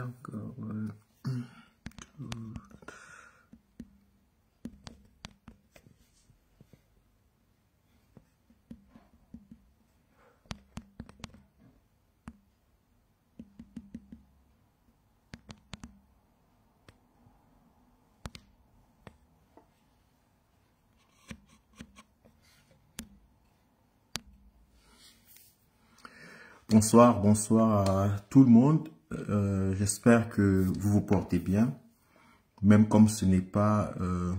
D'accord. Bonsoir, bonsoir à tout le monde. J'espère que vous vous portez bien, même comme ce n'est pas le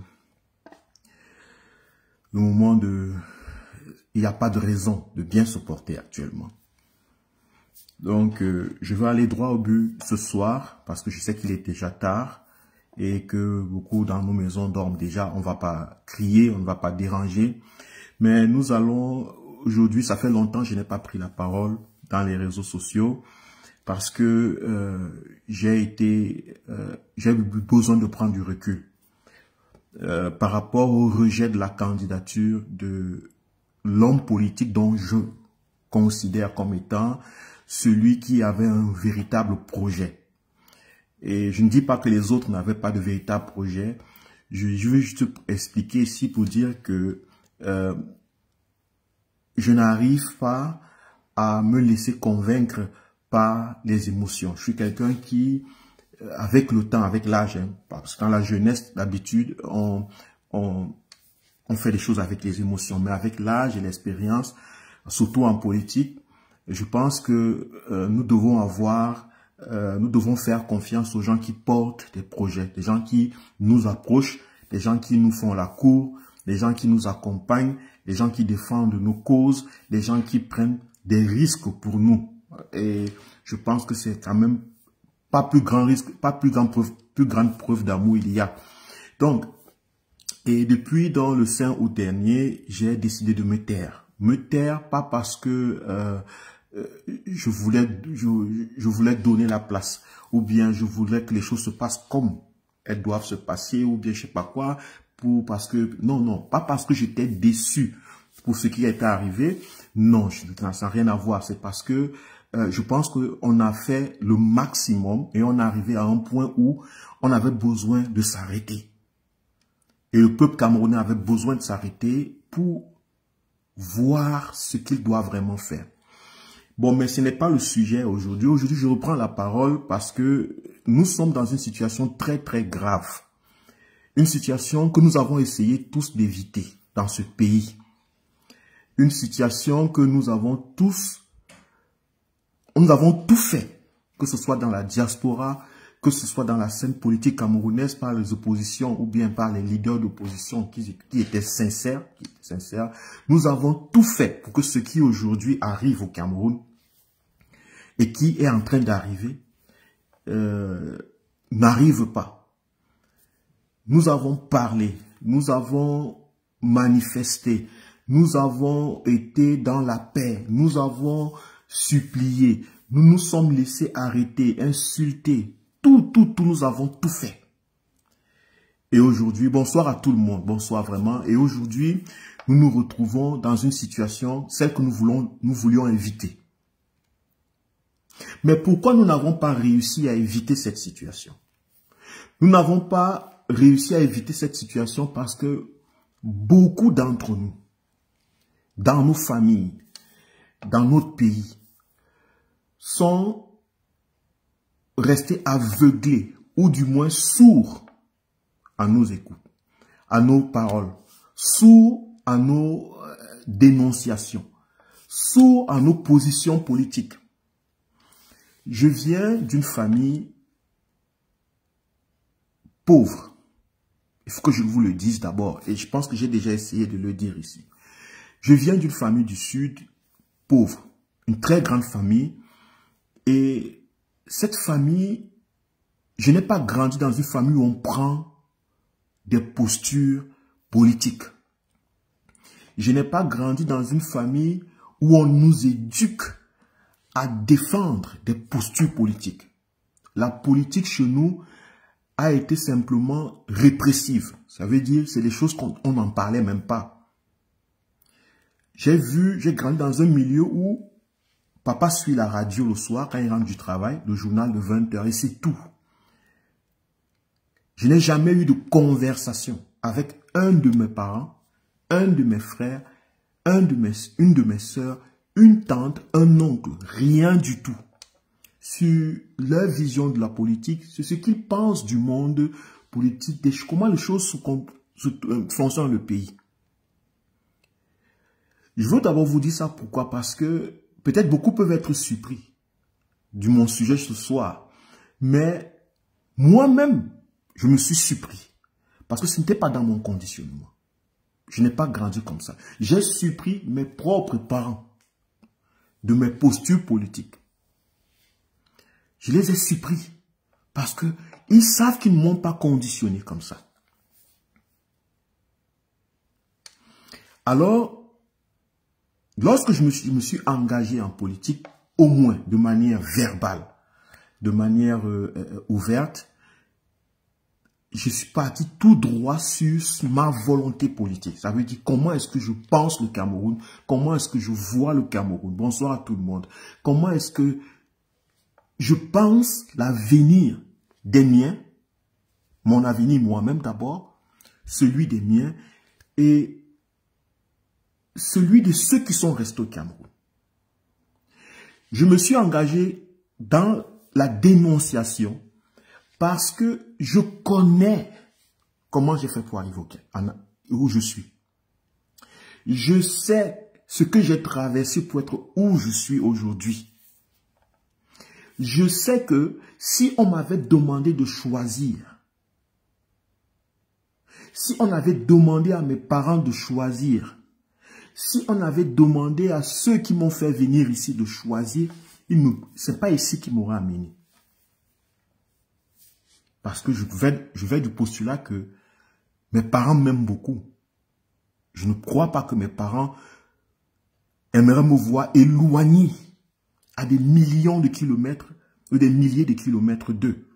moment de... Il n'y a pas de raison de bien se porter actuellement. Donc, je vais aller droit au but ce soir, parce que je sais qu'il est déjà tard et que beaucoup dans nos maisons dorment déjà. On ne va pas crier, on ne va pas déranger. Mais nous allons, aujourd'hui, ça fait longtemps que je n'ai pas pris la parole dans les réseaux sociaux parce que j'ai eu besoin de prendre du recul par rapport au rejet de la candidature de l'homme politique dont je considère comme étant celui qui avait un véritable projet. Et je ne dis pas que les autres n'avaient pas de véritable projet. Je vais juste expliquer ici pour dire que je n'arrive pas à me laisser convaincre par les émotions. Je suis quelqu'un qui, avec le temps, avec l'âge, parce que dans la jeunesse, d'habitude, on fait des choses avec les émotions. Mais avec l'âge et l'expérience, surtout en politique, je pense que nous devons faire confiance aux gens qui portent des projets, des gens qui nous approchent, des gens qui nous font la cour, des gens qui nous accompagnent, des gens qui défendent nos causes, des gens qui prennent des risques pour nous. Et je pense que c'est quand même pas plus grand risque, pas plus grande preuve d'amour il y a. Donc, et depuis dans le 5 août dernier, j'ai décidé de me taire. Me taire, pas parce que je voulais donner la place, ou bien je voulais que les choses se passent comme elles doivent se passer, ou bien je sais pas quoi, non, pas parce que j'étais déçu pour ce qui était arrivé. Non, ça n'a rien à voir. C'est parce que je pense qu'on a fait le maximum et on est arrivé à un point où on avait besoin de s'arrêter. Et le peuple camerounais avait besoin de s'arrêter pour voir ce qu'il doit vraiment faire. Bon, mais ce n'est pas le sujet aujourd'hui. Aujourd'hui, je reprends la parole parce que nous sommes dans une situation très, très grave. Une situation que nous avons essayé tous d'éviter dans ce pays. Une situation que nous avons tout fait, que ce soit dans la diaspora, que ce soit dans la scène politique camerounaise par les oppositions ou bien par les leaders d'opposition qui étaient sincères. Nous avons tout fait pour que ce qui aujourd'hui arrive au Cameroun et qui est en train d'arriver n'arrive pas. Nous avons parlé, nous avons manifesté, nous avons été dans la paix, nous avons supplié, nous nous sommes laissés arrêter, insulter, tout, nous avons tout fait. Et aujourd'hui, bonsoir à tout le monde, bonsoir vraiment. Et aujourd'hui, nous nous retrouvons dans une situation, celle que nous voulions éviter. Mais pourquoi nous n'avons pas réussi à éviter cette situation? Nous n'avons pas réussi à éviter cette situation parce que beaucoup d'entre nous, dans nos familles, dans notre pays, sont restés aveuglés ou du moins sourds à nos écoutes, à nos paroles, sourds à nos dénonciations, sourds à nos positions politiques. Je viens d'une famille pauvre. Il faut que je vous le dise d'abord et je pense que j'ai déjà essayé de le dire ici. Je viens d'une famille du Sud pauvre, une très grande famille. Et cette famille, je n'ai pas grandi dans une famille où on prend des postures politiques. Je n'ai pas grandi dans une famille où on nous éduque à défendre des postures politiques. La politique chez nous a été simplement répressive. Ça veut dire, c'est des choses qu'on n'en parlait même pas. J'ai grandi dans un milieu où Papa suit la radio le soir quand il rentre du travail, le journal de 20h, et c'est tout. Je n'ai jamais eu de conversation avec un de mes parents, un de mes frères, une de mes sœurs, une tante, un oncle, rien du tout. Sur leur vision de la politique, sur ce qu'ils pensent du monde politique, comment les choses fonctionnent dans le pays. Je veux d'abord vous dire ça, pourquoi? Parce que peut-être beaucoup peuvent être surpris de mon sujet ce soir, mais moi-même, je me suis surpris parce que ce n'était pas dans mon conditionnement. Je n'ai pas grandi comme ça. J'ai surpris mes propres parents de mes postures politiques. Je les ai surpris parce que ils savent qu'ils ne m'ont pas conditionné comme ça. Alors, lorsque je me suis engagé en politique, au moins de manière verbale, de manière ouverte, je suis parti tout droit sur ma volonté politique. Ça veut dire comment est-ce que je pense le Cameroun, comment est-ce que je vois le Cameroun. Bonsoir à tout le monde. Comment est-ce que je pense l'avenir des miens, mon avenir moi-même d'abord, celui des miens et celui de ceux qui sont restés au Cameroun. Je me suis engagé dans la dénonciation parce que je connais comment j'ai fait pour arriver où je suis. Je sais ce que j'ai traversé pour être où je suis aujourd'hui. Je sais que si on m'avait demandé de choisir, si on avait demandé à mes parents de choisir, si on avait demandé à ceux qui m'ont fait venir ici de choisir, ce n'est pas ici qui m'aura amené. Parce que je vais du postulat que mes parents m'aiment beaucoup. Je ne crois pas que mes parents aimeraient me voir éloigné à des millions de kilomètres ou des milliers de kilomètres d'eux.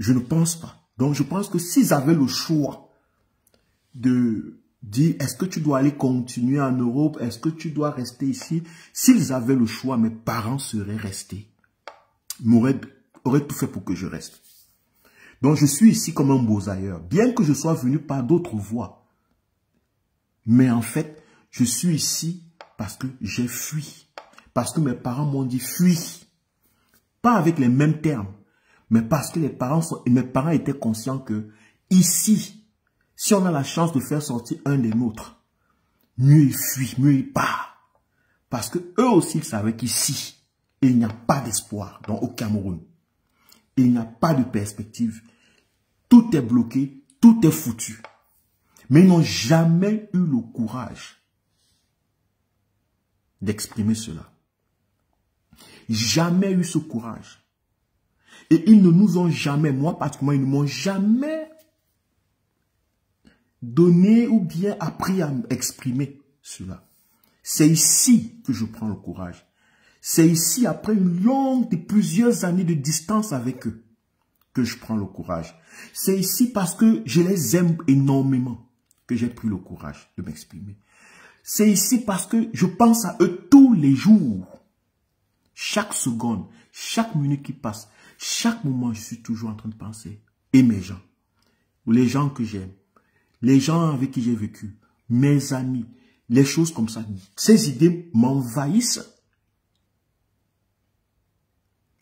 Je ne pense pas. Donc je pense que s'ils avaient le choix de dire est-ce que tu dois aller continuer en Europe, est-ce que tu dois rester ici, s'ils avaient le choix, mes parents seraient restés. Ils auraient tout fait pour que je reste. Donc je suis ici comme un bosailleur, bien que je sois venu par d'autres voies. Mais en fait, je suis ici parce que j'ai fui. Parce que mes parents m'ont dit fuis. Pas avec les mêmes termes, mais parce que mes parents étaient conscients que ici, si on a la chance de faire sortir un des nôtres, mieux il fuit, mieux il part. Parce que eux aussi ils savaient qu'ici, il n'y a pas d'espoir au Cameroun. Il n'y a pas de perspective. Tout est bloqué, tout est foutu. Mais ils n'ont jamais eu le courage d'exprimer cela. Jamais eu ce courage. Et ils ne nous ont jamais, moi particulièrement, ils ne m'ont jamais donné ou bien appris à exprimer cela. C'est ici que je prends le courage. C'est ici, après plusieurs années de distance avec eux, que je prends le courage. C'est ici parce que je les aime énormément que j'ai pris le courage de m'exprimer. C'est ici parce que je pense à eux tous les jours. Chaque seconde, chaque minute qui passe, chaque moment, je suis toujours en train de penser. Et mes gens, ou les gens que j'aime, les gens avec qui j'ai vécu, mes amis, les choses comme ça. Ces idées m'envahissent.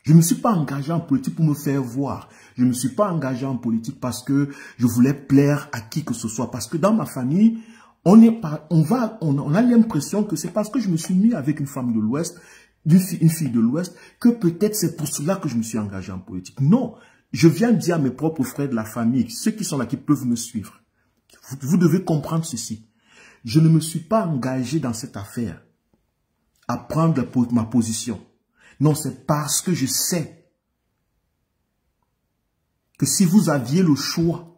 Je ne me suis pas engagé en politique pour me faire voir. Je ne me suis pas engagé en politique parce que je voulais plaire à qui que ce soit. Parce que dans ma famille, on a l'impression que c'est parce que je me suis mis avec une femme de l'Ouest, une fille de l'Ouest, que peut-être c'est pour cela que je me suis engagé en politique. Non, je viens dire à mes propres frères de la famille, ceux qui sont là, qui peuvent me suivre. Vous devez comprendre ceci. Je ne me suis pas engagé dans cette affaire à prendre ma position. Non, c'est parce que je sais que si vous aviez le choix,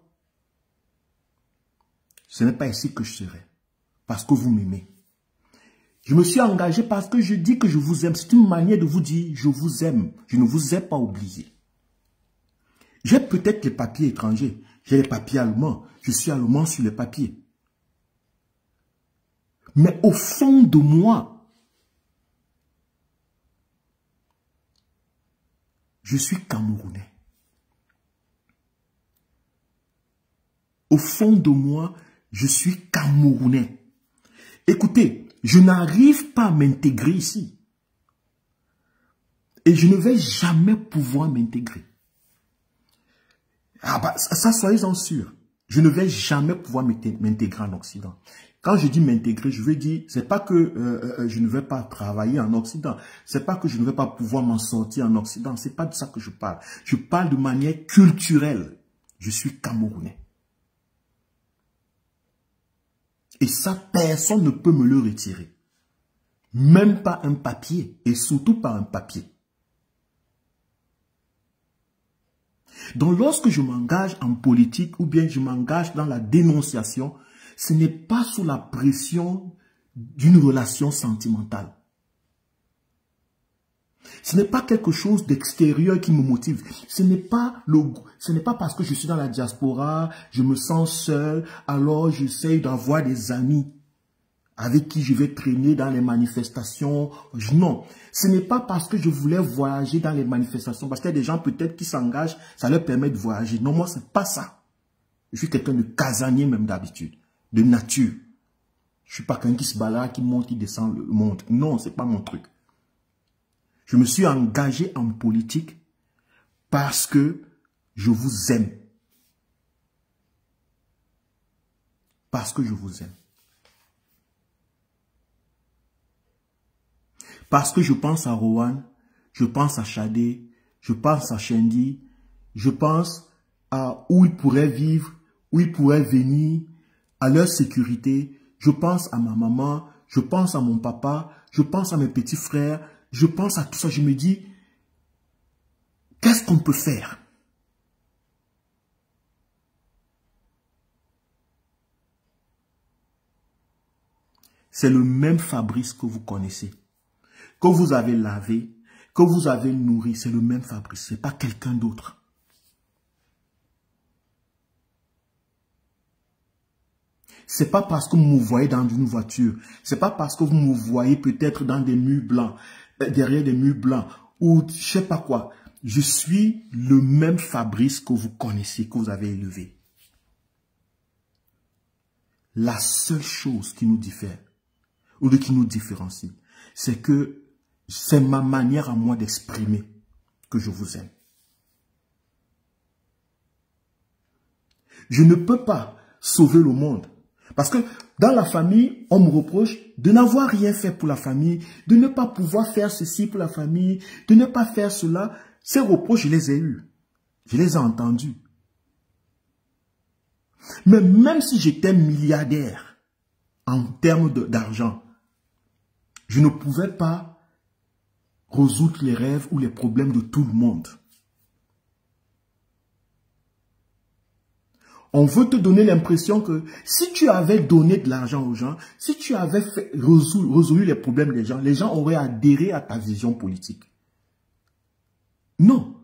ce n'est pas ici que je serais. Parce que vous m'aimez. Je me suis engagé parce que je dis que je vous aime. C'est une manière de vous dire, je vous aime. Je ne vous ai pas oublié. J'ai peut-être les papiers étrangers. J'ai les papiers allemands. Je suis allemand sur les papiers. Mais au fond de moi, Je suis Camerounais. Au fond de moi, je suis Camerounais. Écoutez, je n'arrive pas à m'intégrer ici. Et je ne vais jamais pouvoir m'intégrer. Ah bah, ça, soyez-en sûrs. Je ne vais jamais pouvoir m'intégrer en Occident. Quand je dis m'intégrer, je veux dire, c'est pas que je ne vais pas travailler en Occident. C'est pas que je ne vais pas pouvoir m'en sortir en Occident. C'est pas de ça que je parle. Je parle de manière culturelle. Je suis Camerounais. Et ça, personne ne peut me le retirer. Même pas un papier. Et surtout pas un papier. Donc, lorsque je m'engage en politique ou bien je m'engage dans la dénonciation, ce n'est pas sous la pression d'une relation sentimentale. Ce n'est pas quelque chose d'extérieur qui me motive. Ce n'est pas parce que je suis dans la diaspora, je me sens seul, alors j'essaye d'avoir des amis avec qui je vais traîner dans les manifestations. Non, ce n'est pas parce que je voulais voyager dans les manifestations, parce qu'il y a des gens peut-être qui s'engagent, ça leur permet de voyager. Non, moi, c'est pas ça. Je suis quelqu'un de casanier même d'habitude, de nature. Je suis pas quelqu'un qui se balade, qui monte, qui descend le monde. Non, c'est pas mon truc. Je me suis engagé en politique parce que je vous aime. Parce que je vous aime. Parce que je pense à Rowan, je pense à Shadé, je pense à Shendi, je pense à où ils pourraient vivre, où ils pourraient venir, à leur sécurité. Je pense à ma maman, je pense à mon papa, je pense à mes petits frères, je pense à tout ça. Je me dis, qu'est-ce qu'on peut faire? C'est le même Fabrice que vous connaissez, que vous avez lavé, que vous avez nourri, c'est le même Fabrice, ce n'est pas quelqu'un d'autre. Ce n'est pas parce que vous me voyez dans une voiture, ce n'est pas parce que vous me voyez peut-être dans des murs blancs, derrière des murs blancs, ou je ne sais pas quoi. Je suis le même Fabrice que vous connaissez, que vous avez élevé. La seule chose qui nous diffère, ou qui nous différencie, c'est que c'est ma manière à moi d'exprimer que je vous aime. Je ne peux pas sauver le monde. Parce que dans la famille, on me reproche de n'avoir rien fait pour la famille, de ne pas pouvoir faire ceci pour la famille, de ne pas faire cela. Ces reproches, je les ai eus. Je les ai entendus. Mais même si j'étais milliardaire en termes d'argent, je ne pouvais pas résoudre les rêves ou les problèmes de tout le monde. On veut te donner l'impression que si tu avais donné de l'argent aux gens, si tu avais résolu les problèmes des gens, les gens auraient adhéré à ta vision politique. Non.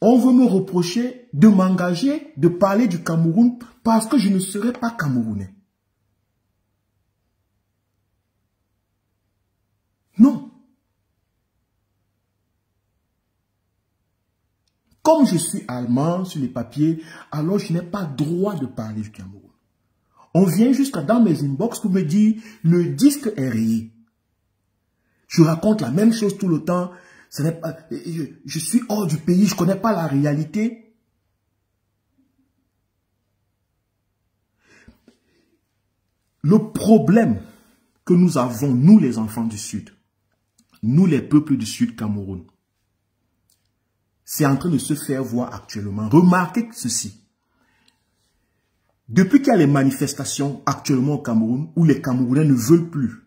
On veut me reprocher de m'engager, de parler du Cameroun parce que je ne serais pas Camerounais. Non. Comme je suis allemand sur les papiers, alors je n'ai pas droit de parler du Cameroun. On vient jusqu'à dans mes inbox pour me dire le disque est rayé. Je raconte la même chose tout le temps. Ce n'est pas, je suis hors du pays, je ne connais pas la réalité. Le problème que nous avons, nous les enfants du Sud, nous les peuples du Sud Cameroun, c'est en train de se faire voir actuellement. Remarquez ceci. Depuis qu'il y a les manifestations actuellement au Cameroun, où les Camerounais ne veulent plus,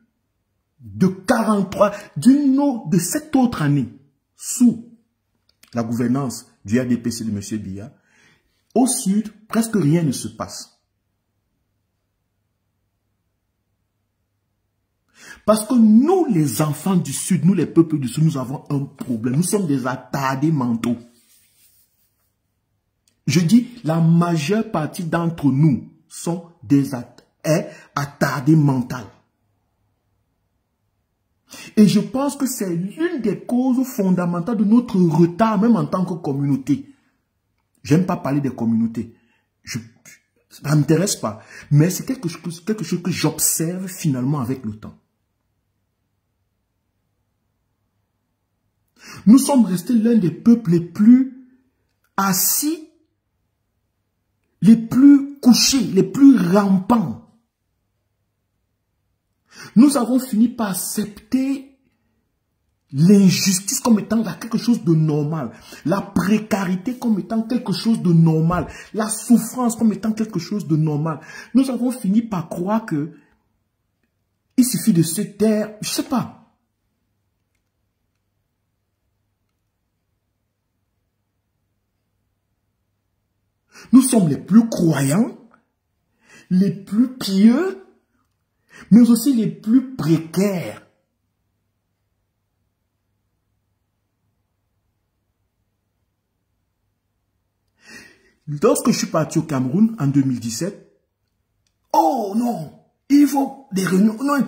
de 43, de cette autre année, sous la gouvernance du RDPC de M. Biya, au Sud, presque rien ne se passe. Parce que nous, les enfants du Sud, nous, les peuples du Sud, nous avons un problème. Nous sommes des attardés mentaux. Je dis, la majeure partie d'entre nous sont des attardés mentaux. Et je pense que c'est l'une des causes fondamentales de notre retard, même en tant que communauté. J'aime pas parler des communautés. Ça ne m'intéresse pas. Mais c'est quelque chose que j'observe finalement avec le temps. Nous sommes restés l'un des peuples les plus assis, les plus couchés, les plus rampants. Nous avons fini par accepter l'injustice comme étant quelque chose de normal, la précarité comme étant quelque chose de normal, la souffrance comme étant quelque chose de normal. Nous avons fini par croire que il suffit de se taire, je ne sais pas. Nous sommes les plus croyants, les plus pieux, mais aussi les plus précaires. Lorsque je suis parti au Cameroun en 2017, oh non, il faut des réunions. Non,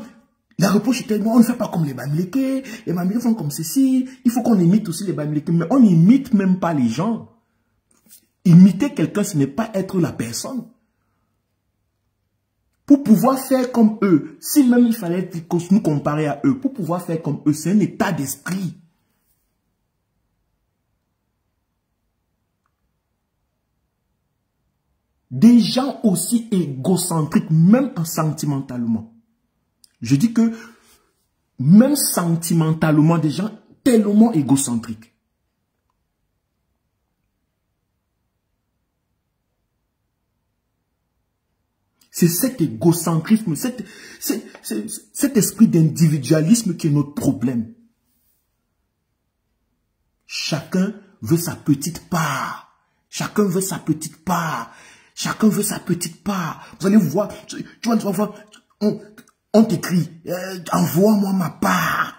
la reproche était, non, on ne fait pas comme les Bamileke, les Bamileke font comme ceci, il faut qu'on imite aussi les Bamileke, mais on n'imite même pas les gens. Imiter quelqu'un, ce n'est pas être la personne. Pour pouvoir faire comme eux, si même il fallait nous comparer à eux, pour pouvoir faire comme eux, c'est un état d'esprit. Des gens aussi égocentriques, même sentimentalement. Je dis que même sentimentalement, des gens tellement égocentriques. C'est cet égocentrisme, cet esprit d'individualisme qui est notre problème. Chacun veut sa petite part. Chacun veut sa petite part. Chacun veut sa petite part. Vous allez voir, tu vas voir, on t'écrit, envoie-moi ma part.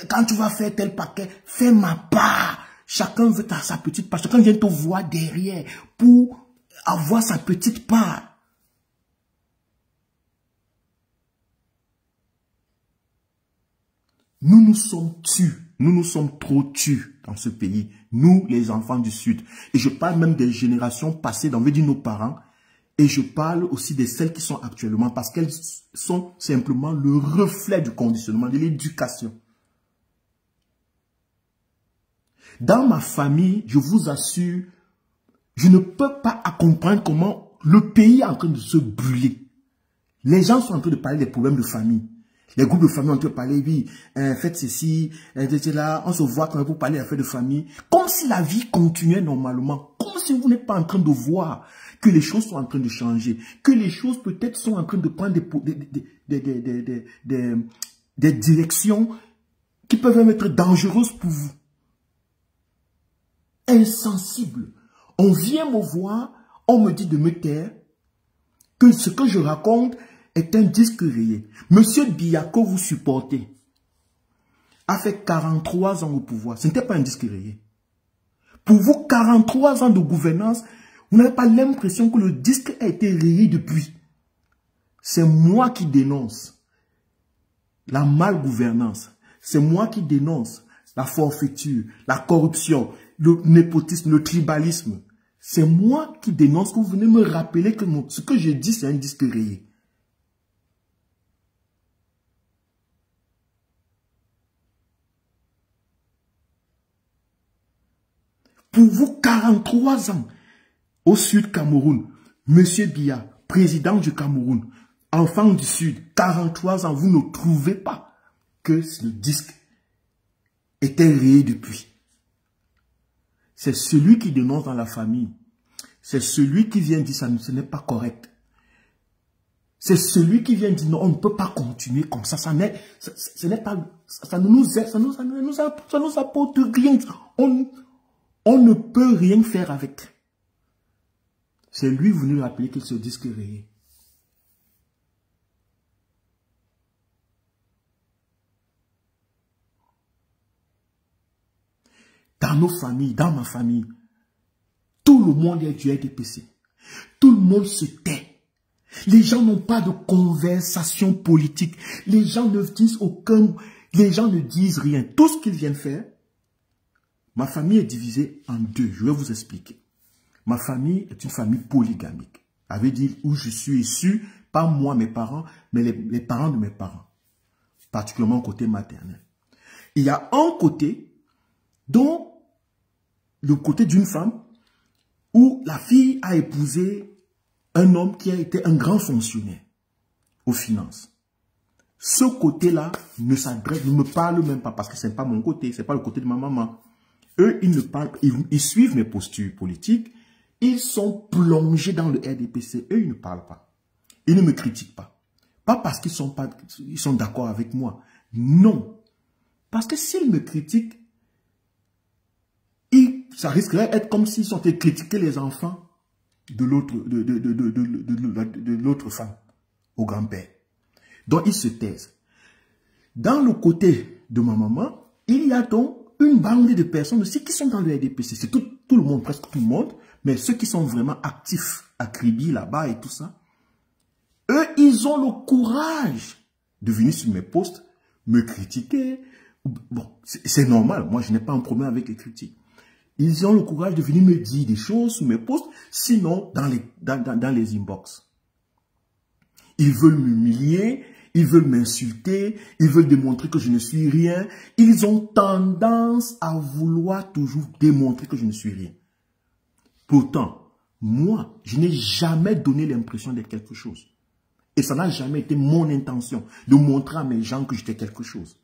Quand tu vas faire tel paquet, fais ma part. Chacun veut sa petite part. Chacun vient te voir derrière pour avoir sa petite part. Nous nous sommes tus. Nous nous sommes trop tus dans ce pays. Nous, les enfants du Sud. Et je parle même des générations passées, on veut dire nos parents. Et je parle aussi de celles qui sont actuellement, parce qu'elles sont simplement le reflet du conditionnement, de l'éducation. Dans ma famille, je vous assure, je ne peux pas comprendre comment le pays est en train de se brûler. Les gens sont en train de parler des problèmes de famille. Les groupes de famille ont en train de parler, oui, faites ceci, là, on se voit quand même pour parler d'affaires de famille. Comme si la vie continuait normalement. Comme si vous n'êtes pas en train de voir que les choses sont en train de changer. Que les choses peut-être sont en train de prendre des directions qui peuvent même être dangereuses pour vous. Insensible. On vient me voir, on me dit de me taire, que ce que je raconte est un disque rayé. Monsieur Biya, que vous supportez, a fait 43 ans au pouvoir. Ce n'était pas un disque rayé. Pour vous, 43 ans de gouvernance, vous n'avez pas l'impression que le disque a été rayé depuis. C'est moi qui dénonce la malgouvernance. C'est moi qui dénonce la forfaiture, la corruption, le népotisme, le tribalisme. C'est moi qui dénonce, que vous venez me rappeler que ce que je dis, c'est un disque rayé. Pour vous, 43 ans au Sud Cameroun, Monsieur Biya, président du Cameroun, enfant du Sud, 43 ans, vous ne trouvez pas que le disque était rayé depuis. C'est celui qui dénonce dans la famille. C'est celui qui vient dire ça, ce n'est pas correct. C'est celui qui vient dire non, on ne peut pas continuer comme ça. Ça ne nous apporte rien. On ne peut rien faire avec. C'est lui venu rappeler qu'il se disque rayé. Dans nos familles, dans ma famille, tout le monde est du RDPC. Tout le monde se tait. Les gens n'ont pas de conversation politique. Les gens ne disent aucun... Les gens ne disent rien. Tout ce qu'ils viennent faire, ma famille est divisée en deux. Je vais vous expliquer. Ma famille est une famille polygamique. Ça veut dire où je suis issu, pas moi, mes parents, mais les parents de mes parents. Particulièrement au côté maternel. Il y a un côté, dont le côté d'une femme, où la fille a épousé un homme qui a été un grand fonctionnaire aux finances. Ce côté-là ne me parle même pas parce que ce n'est pas mon côté, ce n'est pas le côté de ma maman. Eux, ils ne parlent pas, ils suivent mes postures politiques, ils sont plongés dans le RDPC, eux, ils ne parlent pas. Ils ne me critiquent pas. Pas parce qu'ils sont d'accord avec moi. Non. Parce que s'ils me critiquent, ça risquerait d'être comme s'ils sont allés critiquer les enfants de l'autre femme, au grand-père. Donc, ils se taisent. Dans le côté de ma maman, il y a donc une bande de personnes aussi qui sont dans le RDPC. C'est tout le monde, presque tout le monde, mais ceux qui sont vraiment actifs à Kribi, là-bas et tout ça, eux, ils ont le courage de venir sur mes posts, me critiquer. Bon, c'est normal, moi je n'ai pas un problème avec les critiques. Ils ont le courage de venir me dire des choses sur mes posts, sinon dans les inbox. Ils veulent m'humilier, ils veulent m'insulter, ils veulent démontrer que je ne suis rien. Ils ont tendance à vouloir toujours démontrer que je ne suis rien. Pourtant, moi, je n'ai jamais donné l'impression d'être quelque chose. Et ça n'a jamais été mon intention de montrer à mes gens que j'étais quelque chose.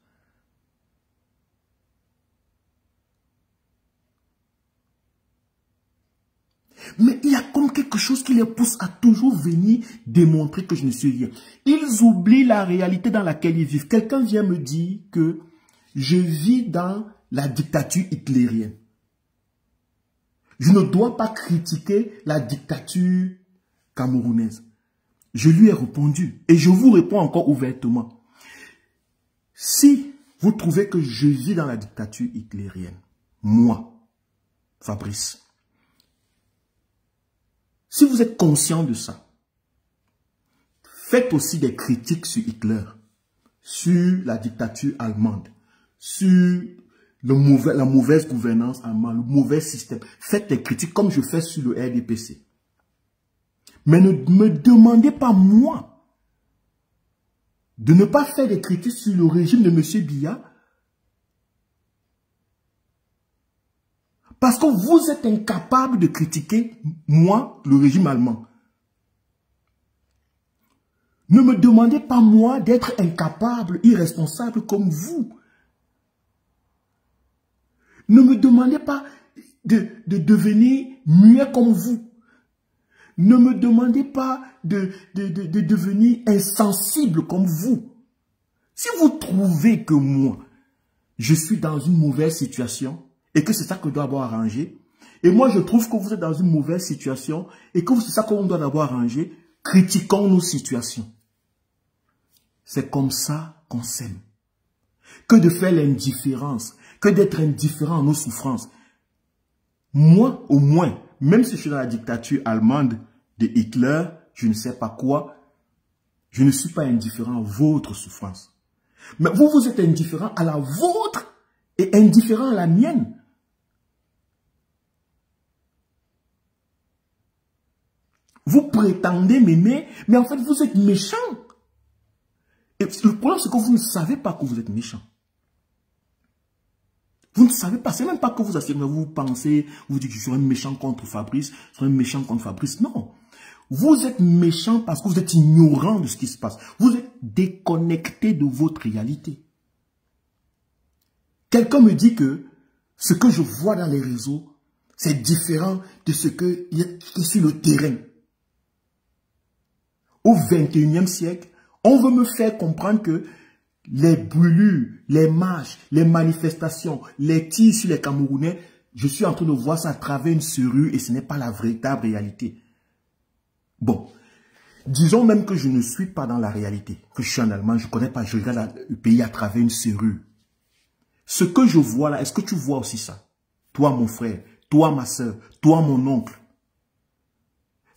Mais il y a comme quelque chose qui les pousse à toujours venir démontrer que je ne suis rien. Ils oublient la réalité dans laquelle ils vivent. Quelqu'un vient me dire que je vis dans la dictature hitlérienne. Je ne dois pas critiquer la dictature camerounaise. Je lui ai répondu et je vous réponds encore ouvertement. Si vous trouvez que je vis dans la dictature hitlérienne, moi, Fabrice, si vous êtes conscient de ça, faites aussi des critiques sur Hitler, sur la dictature allemande, sur la mauvaise gouvernance allemande, le mauvais système. Faites des critiques comme je fais sur le RDPC. Mais ne me demandez pas, moi, de ne pas faire des critiques sur le régime de M. Biya, parce que vous êtes incapable de critiquer, moi, le régime allemand. Ne me demandez pas, moi, d'être incapable, irresponsable comme vous. Ne me demandez pas de devenir muet comme vous. Ne me demandez pas de devenir insensible comme vous. Si vous trouvez que moi, je suis dans une mauvaise situation, et que c'est ça que je dois avoir arrangé. Et moi, je trouve que vous êtes dans une mauvaise situation et que c'est ça qu'on doit avoir arrangé. Critiquons nos situations. C'est comme ça qu'on s'aime. Que de faire l'indifférence, que d'être indifférent à nos souffrances. Moi, au moins, même si je suis dans la dictature allemande de Hitler, je ne sais pas quoi, je ne suis pas indifférent à votre souffrance. Mais vous, vous êtes indifférent à la vôtre et indifférent à la mienne. Vous prétendez m'aimer, mais en fait, vous êtes méchant. Et le problème, c'est que vous ne savez pas que vous êtes méchant. Vous ne savez pas. C'est même pas que vous asseyez, mais vous pensez, vous dites que je suis un méchant contre Fabrice, je suis un méchant contre Fabrice. Non. Vous êtes méchant parce que vous êtes ignorant de ce qui se passe. Vous êtes déconnecté de votre réalité. Quelqu'un me dit que ce que je vois dans les réseaux, c'est différent de ce qui est sur le terrain. Au 21e siècle, on veut me faire comprendre que les brûlures, les marches, les manifestations, les tirs sur les Camerounais, je suis en train de voir ça à travers une serrure et ce n'est pas la véritable réalité. Bon, disons même que je ne suis pas dans la réalité, que je suis en Allemagne, je ne connais pas, je regarde le pays à travers une serrure. Ce que je vois là, est-ce que tu vois aussi ça? Toi mon frère, toi ma soeur, toi mon oncle,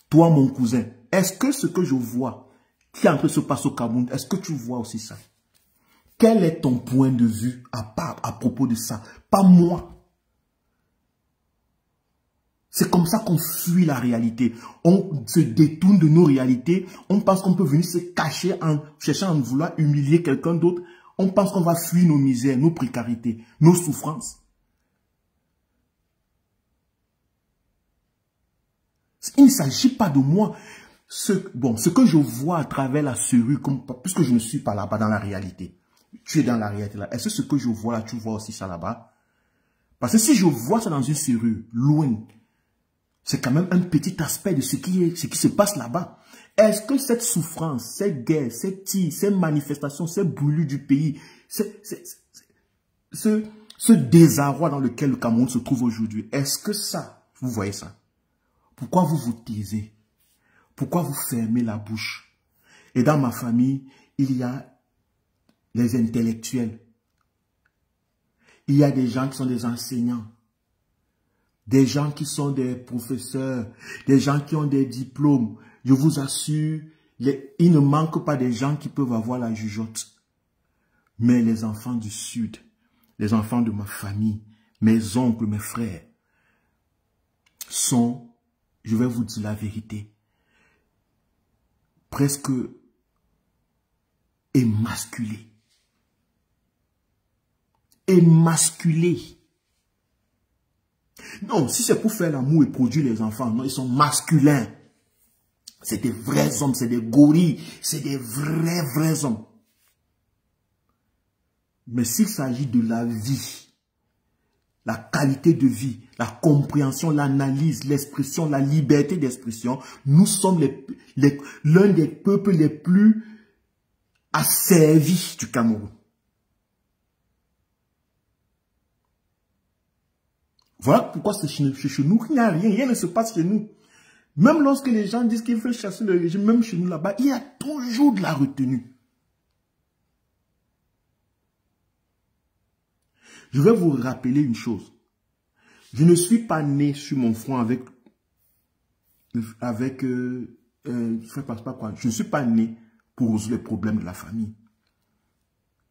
toi mon cousin. Est-ce que ce que je vois, qui est en train de se passer au Cameroun, est-ce que tu vois aussi ça? Quel est ton point de vue à propos de ça? Pas moi. C'est comme ça qu'on fuit la réalité. On se détourne de nos réalités. On pense qu'on peut venir se cacher en cherchant à vouloir humilier quelqu'un d'autre. On pense qu'on va fuir nos misères, nos précarités, nos souffrances. Il ne s'agit pas de moi. Ce que je vois à travers la serrure, puisque je ne suis pas là-bas dans la réalité. Tu es dans la réalité là. Est-ce que ce que je vois là, tu vois aussi ça là-bas? Parce que si je vois ça dans une serrure, loin, c'est quand même un petit aspect de ce qui se passe là-bas. Est-ce que cette souffrance, cette guerre, ces tirs, ces manifestations, ces brûlures du pays, ce désarroi dans lequel le Cameroun se trouve aujourd'hui, est-ce que ça, vous voyez ça? Pourquoi vous vous taisez? Pourquoi vous fermez la bouche? Et dans ma famille, il y a les intellectuels. Il y a des gens qui sont des enseignants. Des gens qui sont des professeurs. Des gens qui ont des diplômes. Je vous assure, il ne manque pas des gens qui peuvent avoir la jugeote. Mais les enfants du Sud, les enfants de ma famille, mes oncles, mes frères, sont, je vais vous dire la vérité, presque émasculés. Émasculés. Non, si c'est pour faire l'amour et produire les enfants, non, ils sont masculins. C'est des vrais hommes, c'est des gorilles, c'est des vrais hommes. Mais s'il s'agit de la vie, la qualité de vie, la compréhension, l'analyse, l'expression, la liberté d'expression, nous sommes l'un des peuples les plus asservis du Cameroun. Voilà pourquoi c'est chez nous qu'il n'y a rien, rien ne se passe chez nous. Même lorsque les gens disent qu'ils veulent chasser le régime, même chez nous là-bas, il y a toujours de la retenue. Je vais vous rappeler une chose. Je ne suis pas né sur mon front avec je ne suis pas né pour résoudre les problèmes de la famille.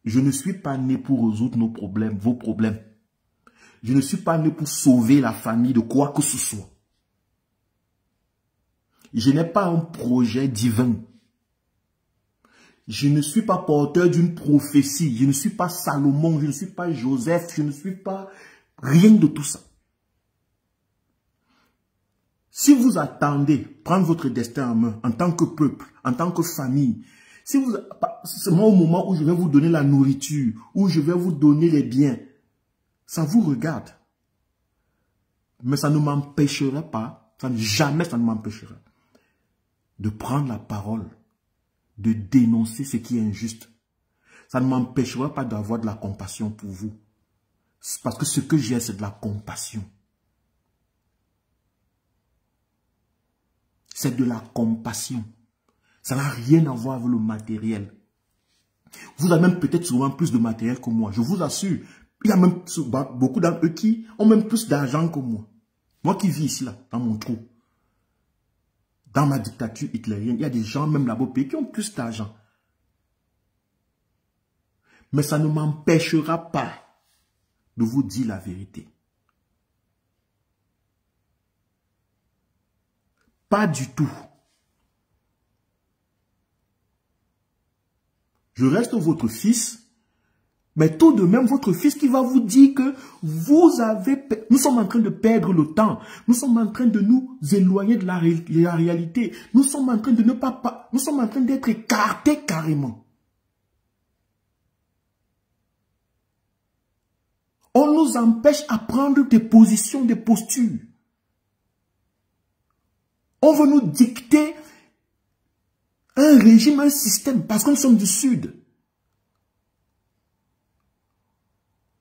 Je ne suis pas né pour résoudre nos problèmes, vos problèmes. Je ne suis pas né pour sauver la famille de quoi que ce soit. Je n'ai pas un projet divin. Je ne suis pas porteur d'une prophétie. Je ne suis pas Salomon. Je ne suis pas Joseph. Je ne suis pas rien de tout ça. Si vous attendez prendre votre destin en main en tant que peuple, en tant que famille, c'est moi au moment où je vais vous donner la nourriture, où je vais vous donner les biens, ça vous regarde. Mais ça ne m'empêchera pas, jamais ça ne m'empêchera de prendre la parole, de dénoncer ce qui est injuste. Ça ne m'empêchera pas d'avoir de la compassion pour vous. Parce que ce que j'ai, c'est de la compassion. C'est de la compassion. Ça n'a rien à voir avec le matériel. Vous avez même peut-être souvent plus de matériel que moi. Je vous assure. Il y a même beaucoup d'entre eux qui ont même plus d'argent que moi. Moi qui vis ici, là, dans mon trou. Dans ma dictature hitlérienne, il y a des gens même là-bas au pays qui ont plus d'argent. Mais ça ne m'empêchera pas de vous dire la vérité. Pas du tout. Je reste votre fils, mais tout de même votre fils qui va vous dire que nous sommes en train de perdre le temps. Nous sommes en train de nous éloigner de la réalité. Nous sommes en train de nous sommes en train d'être écartés carrément. On nous empêche à prendre des positions, des postures. On veut nous dicter un régime, un système, parce que nous sommes du Sud.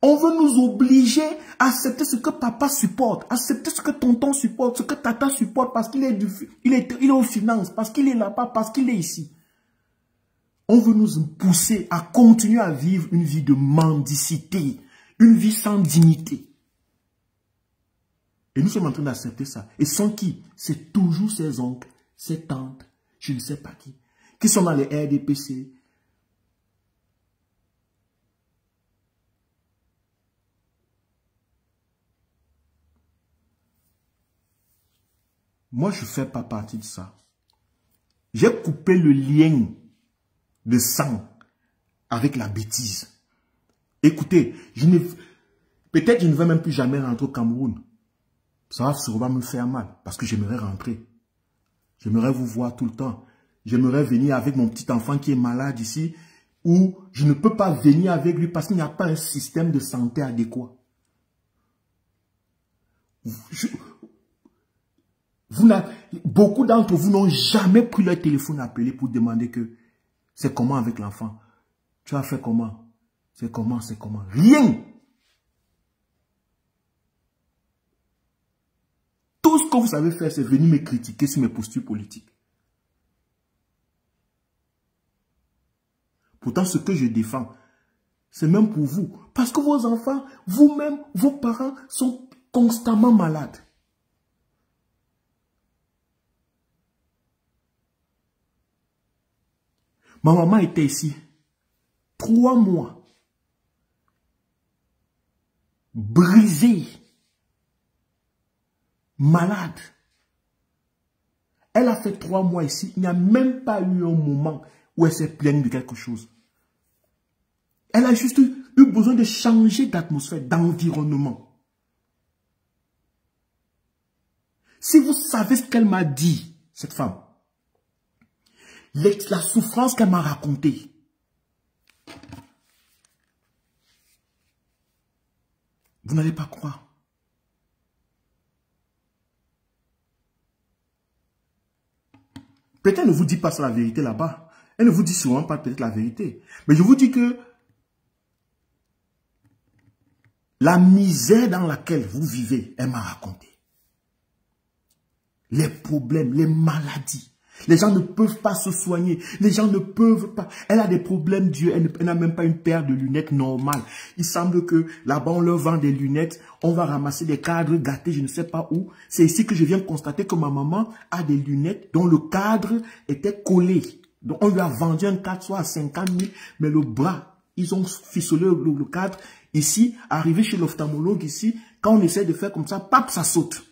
On veut nous obliger à accepter ce que papa supporte, accepter ce que tonton supporte, ce que tata supporte, parce qu'il est aux finances, parce qu'il est là-bas, parce qu'il est ici. On veut nous pousser à continuer à vivre une vie de mendicité, une vie sans dignité. Et nous sommes en train d'accepter ça. Et sans qui? C'est toujours ses oncles, ses tantes, je ne sais pas qui sont dans les RDPC, Moi, je ne fais pas partie de ça. J'ai coupé le lien de sang avec la bêtise. Écoutez, peut-être je ne vais même plus jamais rentrer au Cameroun. Ça va sûrement me faire mal parce que j'aimerais rentrer. J'aimerais vous voir tout le temps. J'aimerais venir avec mon petit enfant qui est malade ici, où je ne peux pas venir avec lui parce qu'il n'y a pas un système de santé adéquat. Beaucoup d'entre vous n'ont jamais pris leur téléphone à appeler pour demander que c'est comment avec l'enfant. Tu as fait comment? C'est comment? C'est comment? Rien. Tout ce que vous savez faire, c'est venir me critiquer sur mes postures politiques. Pourtant, ce que je défends, c'est même pour vous. Parce que vos enfants, vous-même, vos parents sont constamment malades. Ma maman était ici 3 mois, brisée, malade. Elle a fait 3 mois ici. Il n'y a même pas eu un moment où elle s'est plainte de quelque chose. Elle a juste eu besoin de changer d'atmosphère, d'environnement. Si vous savez ce qu'elle m'a dit, cette femme, la souffrance qu'elle m'a racontée, vous n'allez pas croire. Peut-être elle ne vous dit pas ça la vérité là-bas. Elle ne vous dit souvent pas peut-être la vérité. Mais je vous dis que la misère dans laquelle vous vivez, elle m'a raconté. Les problèmes, les maladies. Les gens ne peuvent pas se soigner. Les gens ne peuvent pas. Elle a des problèmes d'yeux. Elle n'a même pas une paire de lunettes normales. Il semble que là-bas, on leur vend des lunettes. On va ramasser des cadres gâtés, je ne sais pas où. C'est ici que je viens constater que ma maman a des lunettes dont le cadre était collé. Donc, on lui a vendu un cadre soit à 50 000, mais le bras, ils ont ficelé le cadre. Ici, arrivé chez l'ophtalmologue, ici, quand on essaie de faire comme ça, pap, ça saute.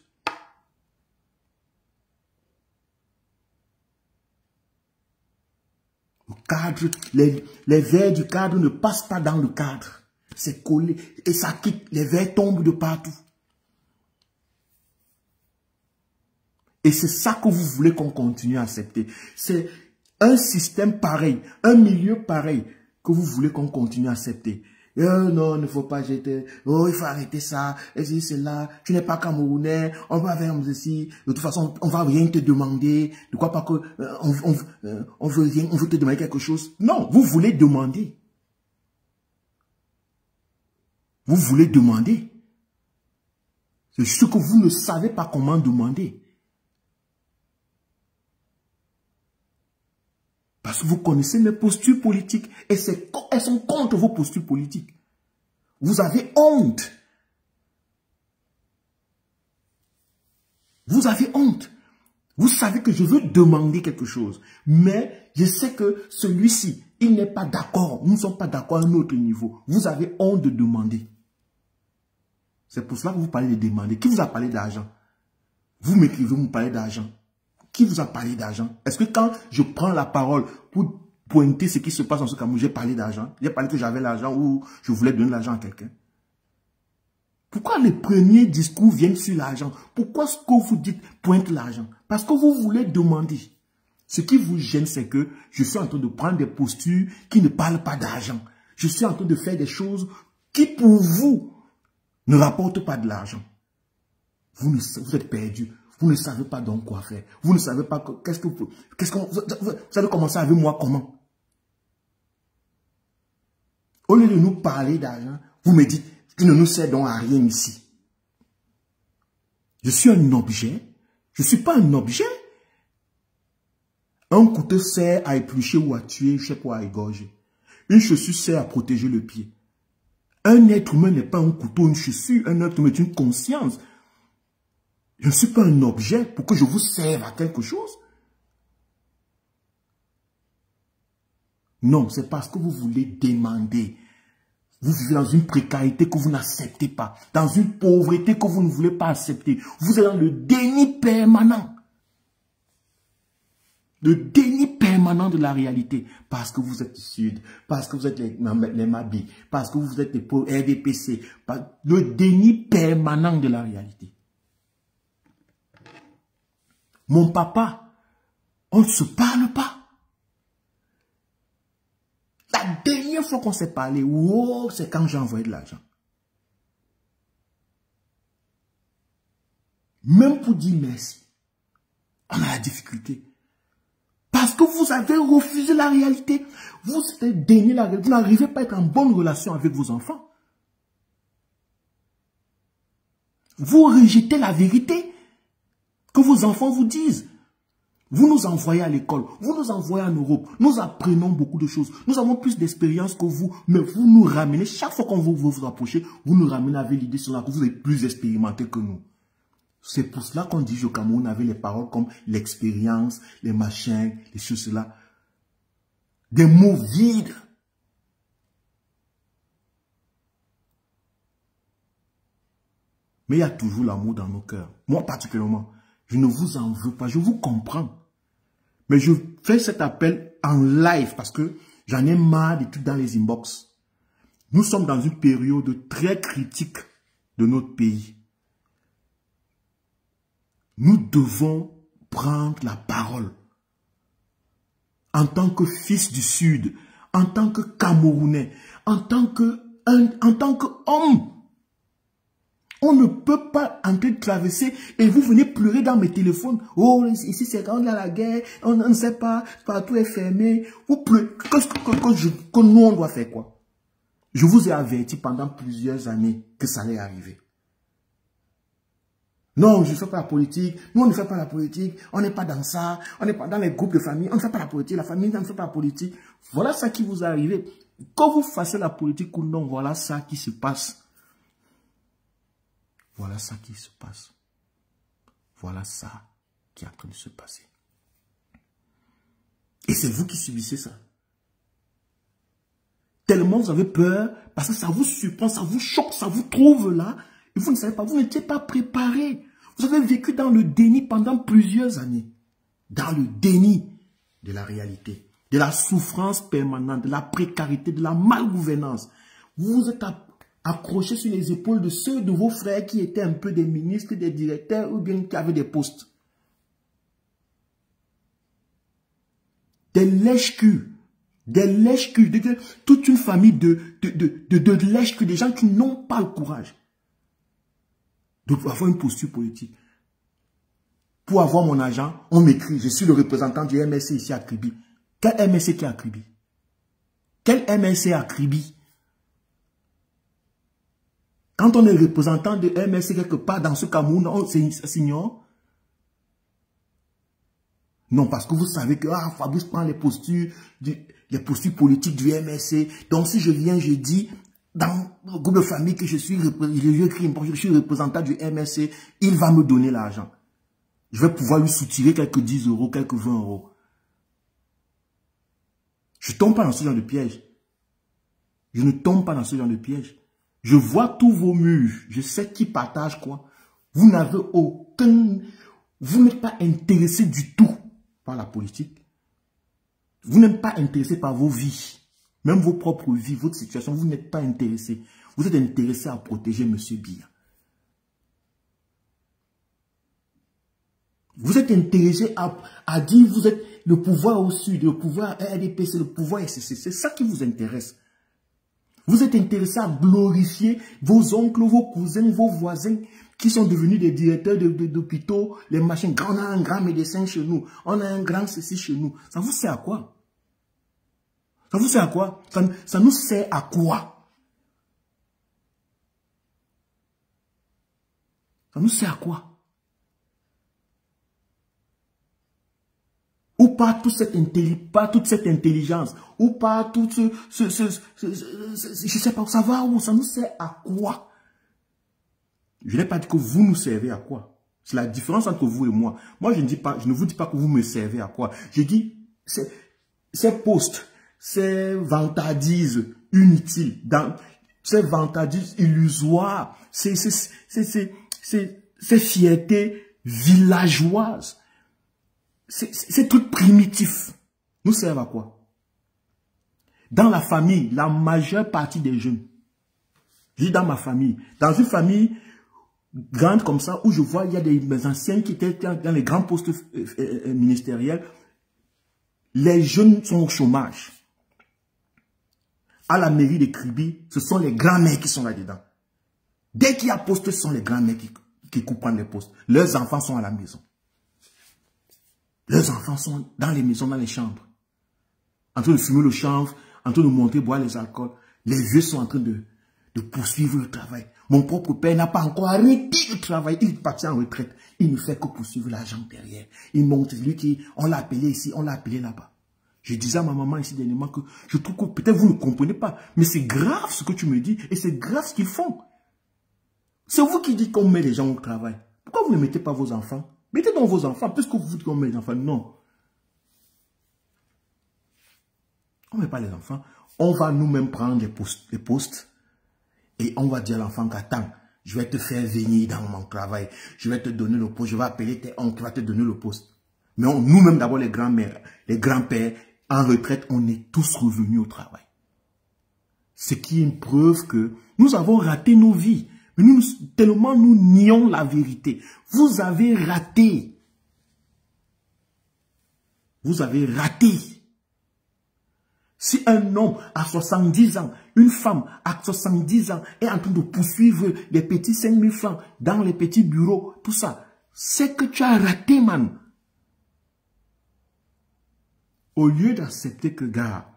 Le cadre, les verres du cadre ne passent pas dans le cadre. C'est collé et ça quitte. Les verres tombent de partout. Et c'est ça que vous voulez qu'on continue à accepter. C'est un système pareil, un milieu pareil que vous voulez qu'on continue à accepter. Non, il ne faut pas jeter. Oh, il faut arrêter ça. Et si c'est là, tu n'es pas Camerounais. On va faire ceci. De toute façon, on va rien te demander. De quoi pas que on veut rien, on veut te demander quelque chose. Non, vous voulez demander. Vous voulez demander. C'est juste que vous ne savez pas comment demander. Parce que vous connaissez mes postures politiques et elles sont contre vos postures politiques. Vous avez honte. Vous avez honte. Vous savez que je veux demander quelque chose. Mais je sais que celui-ci, il n'est pas d'accord. Nous ne sommes pas d'accord à un autre niveau. Vous avez honte de demander. C'est pour cela que vous parlez de demander. Qui vous a parlé d'argent? Vous m'écrivez, vous me parlez d'argent. Qui vous a parlé d'argent? Est-ce que quand je prends la parole pour pointer ce qui se passe dans ce Cameroun, j'ai parlé d'argent? J'ai parlé que j'avais l'argent ou je voulais donner l'argent à quelqu'un? Pourquoi les premiers discours viennent sur l'argent? Pourquoi ce que vous dites pointe l'argent? Parce que vous voulez demander. Ce qui vous gêne, c'est que je suis en train de prendre des postures qui ne parlent pas d'argent. Je suis en train de faire des choses qui, pour vous, ne rapportent pas de l'argent. Vous êtes perdu. Vous ne savez pas donc quoi faire. Vous ne savez pas vous allez commencer avec moi comment? Au lieu de nous parler d'argent, vous me dites, tu ne nous sers donc à rien ici. Je suis un objet. Je ne suis pas un objet. Un couteau sert à éplucher ou à tuer, je sais pas, à égorger. Une chaussure sert à protéger le pied. Un être humain n'est pas un couteau, une chaussure. Un être humain est une conscience. Je ne suis pas un objet pour que je vous serve à quelque chose. Non, c'est parce que vous voulez demander. Vous vivez dans une précarité que vous n'acceptez pas. Dans une pauvreté que vous ne voulez pas accepter. Vous êtes dans le déni permanent. Le déni permanent de la réalité. Parce que vous êtes du Sud, parce que vous êtes les Mabi, parce que vous êtes les RDPC. Le déni permanent de la réalité. Mon papa, on ne se parle pas. La dernière fois qu'on s'est parlé, wow, c'est quand j'ai envoyé de l'argent. Même pour dire merci, on a la difficulté. Parce que vous avez refusé la réalité. Vous avez dénié la réalité. Vous n'arrivez pas à être en bonne relation avec vos enfants. Vous rejetez la vérité que vos enfants vous disent. Vous nous envoyez à l'école, vous nous envoyez en Europe, nous apprenons beaucoup de choses. Nous avons plus d'expérience que vous, mais vous nous ramenez, chaque fois qu'on vous approchez, vous nous ramenez avec l'idée sur la que vous êtes plus expérimenté que nous. C'est pour cela qu'on dit au Cameroun avait les paroles comme l'expérience, les machins, les choses là. Des mots vides. Mais il y a toujours l'amour dans nos cœurs. Moi particulièrement, je ne vous en veux pas, je vous comprends. Mais je fais cet appel en live parce que j'en ai marre de tout dans les inbox. Nous sommes dans une période très critique de notre pays. Nous devons prendre la parole. En tant que fils du Sud, en tant que Camerounais, en tant qu'homme. On ne peut pas entrer de traverser et vous venez pleurer dans mes téléphones. Oh, ici c'est quand il y a la guerre, on ne sait pas, partout est fermé. Vous pleurez. Que nous on doit faire quoi? Je vous ai averti pendant plusieurs années que ça allait arriver. Non, je ne fais pas la politique. Nous, on ne fait pas la politique. On n'est pas dans ça. On n'est pas dans les groupes de famille. On ne fait pas la politique. La famille, on ne fait pas la politique. Voilà ça qui vous est arrivé. Quand vous fassiez la politique ou non, voilà ça qui se passe. Voilà ça qui se passe. Voilà ça qui est en train de se passer. Et c'est vous qui subissez ça. Tellement vous avez peur, parce que ça vous surprend, ça vous choque, ça vous trouve là. Et vous ne savez pas, vous n'étiez pas préparé. Vous avez vécu dans le déni pendant plusieurs années. Dans le déni de la réalité, de la souffrance permanente, de la précarité, de la malgouvernance. Vous vous êtes accroché sur les épaules de ceux de vos frères qui étaient un peu des ministres, des directeurs ou bien qui avaient des postes. Des lèches-culs. Des lèches-culs. Toute une famille de lèches-culs. Des gens qui n'ont pas le courage de avoir une posture politique. Pour avoir mon argent, on m'écrit. Je suis le représentant du MSC ici à Kribi. Quel MSC qui est à Kribi? Quel MSC à Kribi? Quand on est représentant de MSC quelque part dans ce Cameroun, on s'ignore. Non, parce que vous savez que Fabrice prend les postures politiques du MSC. Donc si je viens, je dis dans le groupe de famille que je suis représentant du MSC, il va me donner l'argent. Je vais pouvoir lui soutirer quelques 10 euros, quelques 20 euros. Je ne tombe pas dans ce genre de piège. Je ne tombe pas dans ce genre de piège. Je vois tous vos murs. Je sais qui partage quoi. Vous n'avez aucun... Vous n'êtes pas intéressé du tout par la politique. Vous n'êtes pas intéressé par vos vies. Même vos propres vies, votre situation, vous n'êtes pas intéressé. Vous êtes intéressé à protéger M. Biya. Vous êtes intéressé à dire vous êtes le pouvoir au sud, le pouvoir RDPC, le pouvoir SCC. C'est ça qui vous intéresse. Vous êtes intéressé à glorifier vos oncles, vos cousins, vos voisins qui sont devenus des directeurs d'hôpitaux, les machines. On a un grand médecin chez nous, on a un grand ceci chez nous. Ça vous sert à quoi? Ça vous sert à quoi? Ça nous sert à quoi? Ça nous sert à quoi? Ou pas toute cette intelligence, ou pas tout je sais pas, ça va où, ça nous sert à quoi? Je n'ai pas dit que vous nous servez à quoi. C'est la différence entre vous et moi. Moi, je ne vous dis pas que vous me servez à quoi. Je dis, ces postes, ces vantardises inutiles, ces vantardises illusoires, ces fiertés villageoises. Ces trucs primitifs nous servent à quoi? Dans la famille, la majeure partie des jeunes, je dis dans ma famille, dans une famille grande comme ça, où je vois, il y a des anciens qui étaient dans les grands postes ministériels, les jeunes sont au chômage. À la mairie de Kribi, ce sont les grands-mères qui sont là-dedans. Dès qu'il y a poste, ce sont les grands-mères qui coupent les postes. Leurs enfants sont à la maison. Leurs enfants sont dans les maisons, dans les chambres. En train de fumer le chanvre, en train de monter, boire les alcools. Les vieux sont en train de poursuivre le travail. Mon propre père n'a pas encore arrêté de travailler. Il est parti en retraite. Il ne fait que poursuivre l'argent derrière. Il monte, lui qui, on l'a appelé ici, on l'a appelé là-bas. Je disais à ma maman ici dernièrement que je trouve que peut-être vous ne comprenez pas, mais c'est grave ce que tu me dis et c'est grave ce qu'ils font. C'est vous qui dites qu'on met les gens au travail. Pourquoi vous ne mettez pas vos enfants? Mettez donc vos enfants, puisque vous dites qu'on met les enfants. Non. On ne met pas les enfants. On va nous-mêmes prendre les postes et on va dire à l'enfant qu'attends, je vais te faire venir dans mon travail. Je vais te donner le poste. Je vais appeler tes oncles, tu vas te donner le poste. Mais nous-mêmes, d'abord les grands-mères, les grands-pères, en retraite, on est tous revenus au travail. Ce qui est une preuve que nous avons raté nos vies. Mais tellement nous nions la vérité. Vous avez raté. Vous avez raté. Si un homme à 70 ans, une femme à 70 ans est en train de poursuivre les petits 5 000 francs dans les petits bureaux, tout ça, c'est que tu as raté, man. Au lieu d'accepter que, gars,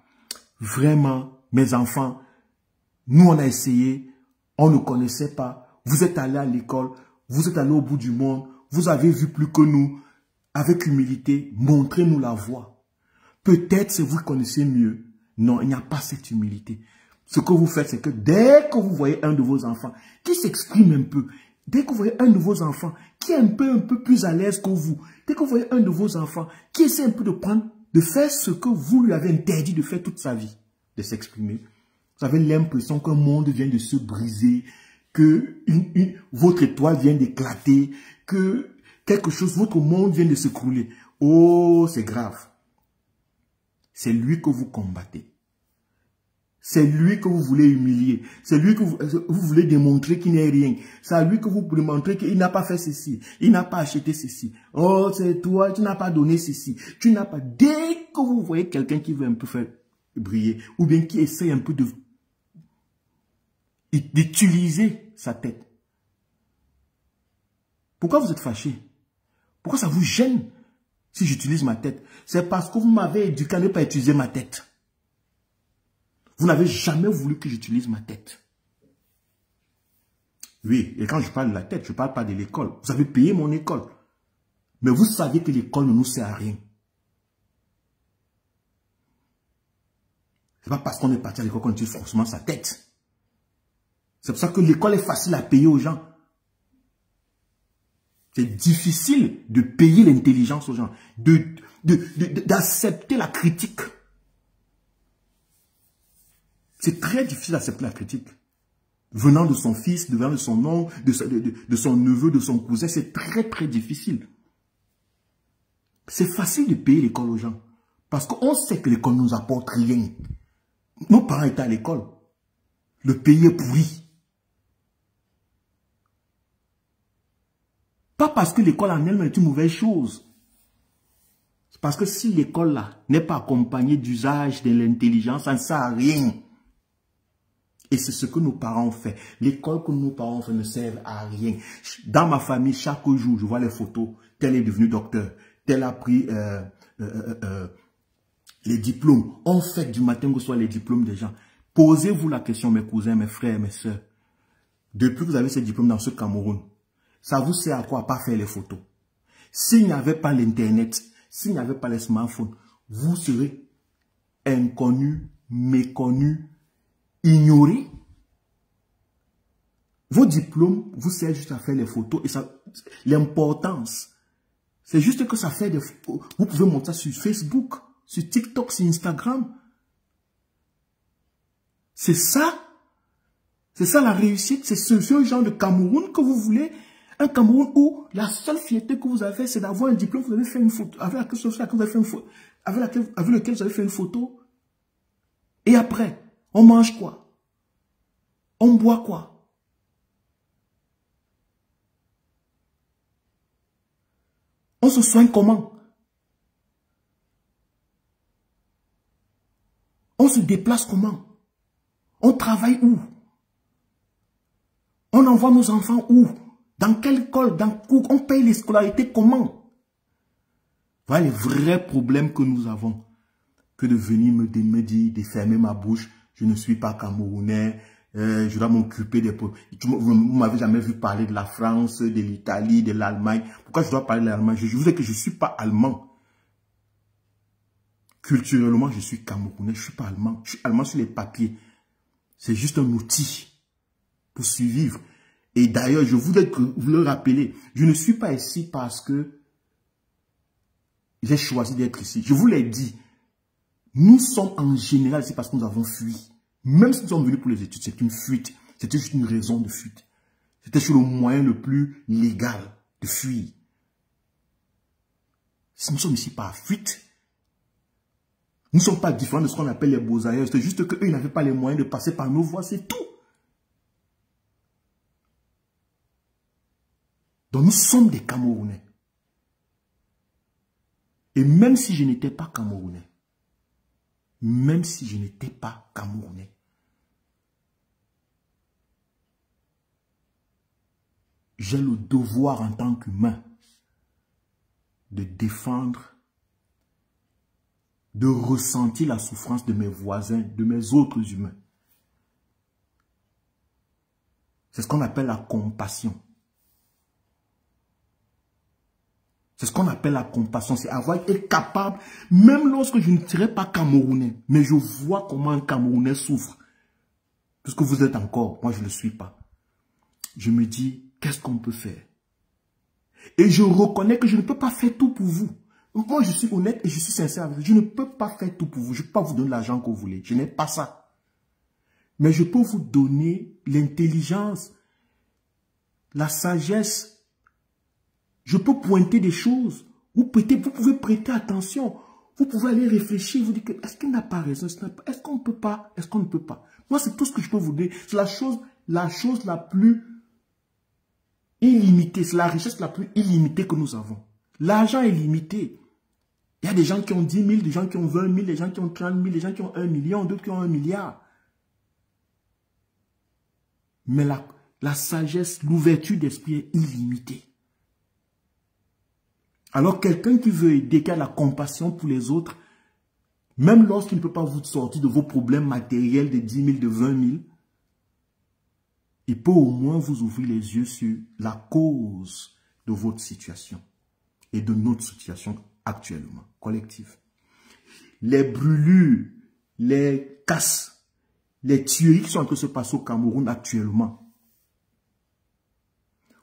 vraiment, mes enfants, nous on a essayé, on ne connaissait pas, vous êtes allés à l'école, vous êtes allés au bout du monde, vous avez vu plus que nous, avec humilité, montrez-nous la voie. Peut-être c'est vous qui connaissez mieux. Non, il n'y a pas cette humilité. Ce que vous faites, c'est que dès que vous voyez un de vos enfants qui s'exprime un peu, dès que vous voyez un de vos enfants qui est un peu plus à l'aise que vous, dès que vous voyez un de vos enfants qui essaie un peu de faire ce que vous lui avez interdit de faire toute sa vie, de s'exprimer, vous avez l'impression qu'un monde vient de se briser, que votre étoile vient d'éclater, que quelque chose, votre monde vient de s'écrouler. Oh, c'est grave. C'est lui que vous combattez. C'est lui que vous voulez humilier. C'est lui que vous voulez démontrer qu'il n'est rien. C'est à lui que vous voulez montrer qu'il n'a pas fait ceci. Il n'a pas acheté ceci. Oh, c'est toi, tu n'as pas donné ceci. Tu n'as pas... Dès que vous voyez quelqu'un qui veut un peu faire briller, ou bien qui essaie un peu d'utiliser sa tête. Pourquoi vous êtes fâché? Pourquoi ça vous gêne si j'utilise ma tête? C'est parce que vous m'avez éduqué à ne pas utiliser ma tête. Vous n'avez jamais voulu que j'utilise ma tête. Oui, et quand je parle de la tête, je ne parle pas de l'école. Vous avez payé mon école. Mais vous saviez que l'école ne nous sert à rien. Ce n'est pas parce qu'on est parti à l'école qu'on utilise forcément sa tête. C'est pour ça que l'école est facile à payer aux gens. C'est difficile de payer l'intelligence aux gens, d'accepter la critique. C'est très difficile d'accepter la critique. Venant de son fils, venant de son oncle, de son neveu, de son cousin, c'est très très difficile. C'est facile de payer l'école aux gens. Parce qu'on sait que l'école ne nous apporte rien. Nos parents étaient à l'école. Le pays est pourri. Pas parce que l'école en elle-même est une mauvaise chose. C'est parce que si l'école là n'est pas accompagnée d'usage de l'intelligence, ça ne sert à rien. Et c'est ce que nos parents ont fait. L'école que nos parents ont fait ne sert à rien. Dans ma famille, chaque jour, je vois les photos. Tel est devenu docteur. Tel a pris les diplômes. On fait du matin au soir les diplômes des gens. Posez-vous la question, mes cousins, mes frères, mes soeurs. Depuis que vous avez ces diplômes dans ce Cameroun, ça vous sert à quoi à pas faire les photos? S'il n'y avait pas l'Internet, s'il n'y avait pas les smartphones, vous serez inconnu, méconnu, ignoré. Vos diplômes vous servent juste à faire les photos et ça, l'importance, c'est juste que ça fait des photos. Vous pouvez monter ça sur Facebook, sur TikTok, sur Instagram. C'est ça. C'est ça la réussite. C'est ce genre de Cameroun que vous voulez Un Cameroun où la seule fierté que vous avez, c'est d'avoir un diplôme, vous avez fait une photo, avec laquelle vous avez fait une photo, avec lequel vous avez fait une photo. Et après, on mange quoi? On boit quoi? On se soigne comment? On se déplace comment? On travaille où? On envoie nos enfants où? Dans quelle école? On paye les scolarités comment? Voilà les vrais problèmes que nous avons. Que de venir me dire, de fermer ma bouche. Je ne suis pas camerounais. Je dois m'occuper des... Vous ne m'avez jamais vu parler de la France, de l'Italie, de l'Allemagne. Pourquoi je dois parler de l'Allemagne? Je vous dis que je ne suis pas allemand. Culturellement, je suis camerounais. Je ne suis pas allemand. Je suis allemand sur les papiers. C'est juste un outil pour survivre. Et d'ailleurs, je voudrais vous le rappeler. Je ne suis pas ici parce que j'ai choisi d'être ici. Je vous l'ai dit. Nous sommes en général ici parce que nous avons fui. Même si nous sommes venus pour les études, c'est une fuite. C'était juste une raison de fuite. C'était sur le moyen le plus légal de fuir. Si nous sommes ici par fuite, nous ne sommes pas différents de ce qu'on appelle les beaux ailleurs. C'est juste qu'eux, ils n'avaient pas les moyens de passer par nos voies, c'est tout. Donc nous sommes des Camerounais. Et même si je n'étais pas Camerounais, j'ai le devoir en tant qu'humain de défendre, de ressentir la souffrance de mes voisins, de mes autres humains. C'est ce qu'on appelle la compassion. C'est ce qu'on appelle la compassion. C'est avoir été capable, même lorsque je ne serais pas Camerounais, mais je vois comment un Camerounais souffre. Puisque vous êtes encore, moi je ne le suis pas. Je me dis, qu'est-ce qu'on peut faire? Et je reconnais que je ne peux pas faire tout pour vous. Moi je suis honnête et je suis sincère avec vous. Je ne peux pas faire tout pour vous. Je ne peux pas vous donner l'argent que vous voulez. Je n'ai pas ça. Mais je peux vous donner l'intelligence, la sagesse. Je peux pointer des choses. Vous pouvez prêter attention. Vous pouvez aller réfléchir. Vous dire, est-ce qu'il n'a pas raison? Est-ce qu'on peut pas? Est-ce qu'on ne peut pas? Moi, c'est tout ce que je peux vous dire. C'est la chose la plus illimitée. C'est la richesse la plus illimitée que nous avons. L'argent est limité. Il y a des gens qui ont 10 000, des gens qui ont 20 000, des gens qui ont 30 000, des gens qui ont 1 million, d'autres qui ont 1 milliard. Mais la sagesse, l'ouverture d'esprit est illimitée. Alors quelqu'un qui veut aider, qui a la compassion pour les autres, même lorsqu'il ne peut pas vous sortir de vos problèmes matériels de 10 000, de 20 000, il peut au moins vous ouvrir les yeux sur la cause de votre situation et de notre situation actuellement, collective. Les brûlures, les casses, les tueries qui sont en train de se passer au Cameroun actuellement,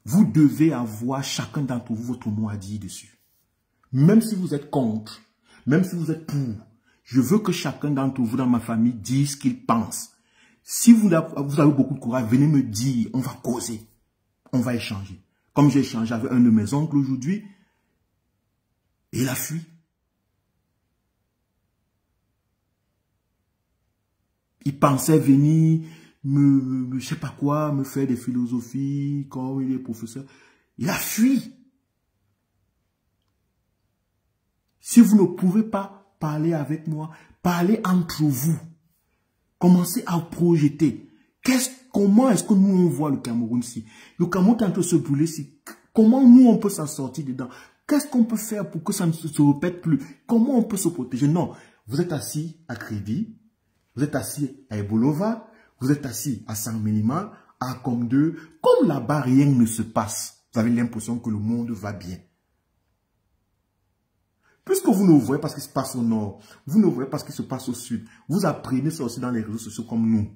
vous devez avoir chacun d'entre vous votre mot à dire dessus. Même si vous êtes contre, même si vous êtes pour, je veux que chacun d'entre vous dans ma famille dise ce qu'il pense. Si vous avez beaucoup de courage, venez me dire, on va causer, on va échanger. Comme j'ai échangé avec un de mes oncles aujourd'hui, il a fui. Il pensait venir je sais pas quoi, me faire des philosophies, comme il est professeur. Il a fui. Si vous ne pouvez pas parler avec moi, parlez entre vous. Commencez à projeter. Comment est-ce que nous, on voit le Cameroun ici? Le Cameroun est en train de se brûler ici. Comment nous, on peut s'en sortir dedans? Qu'est-ce qu'on peut faire pour que ça ne se répète plus? Comment on peut se protéger? Non, vous êtes assis à Crédit, vous êtes assis à Ebolova, vous êtes assis à Saint-Méniman, à Comdeux. Comme là-bas, rien ne se passe. Vous avez l'impression que le monde va bien. Puisque vous ne voyez pas ce qui se passe au nord, vous ne voyez pas ce qui se passe au sud, vous apprenez ça aussi dans les réseaux sociaux comme nous.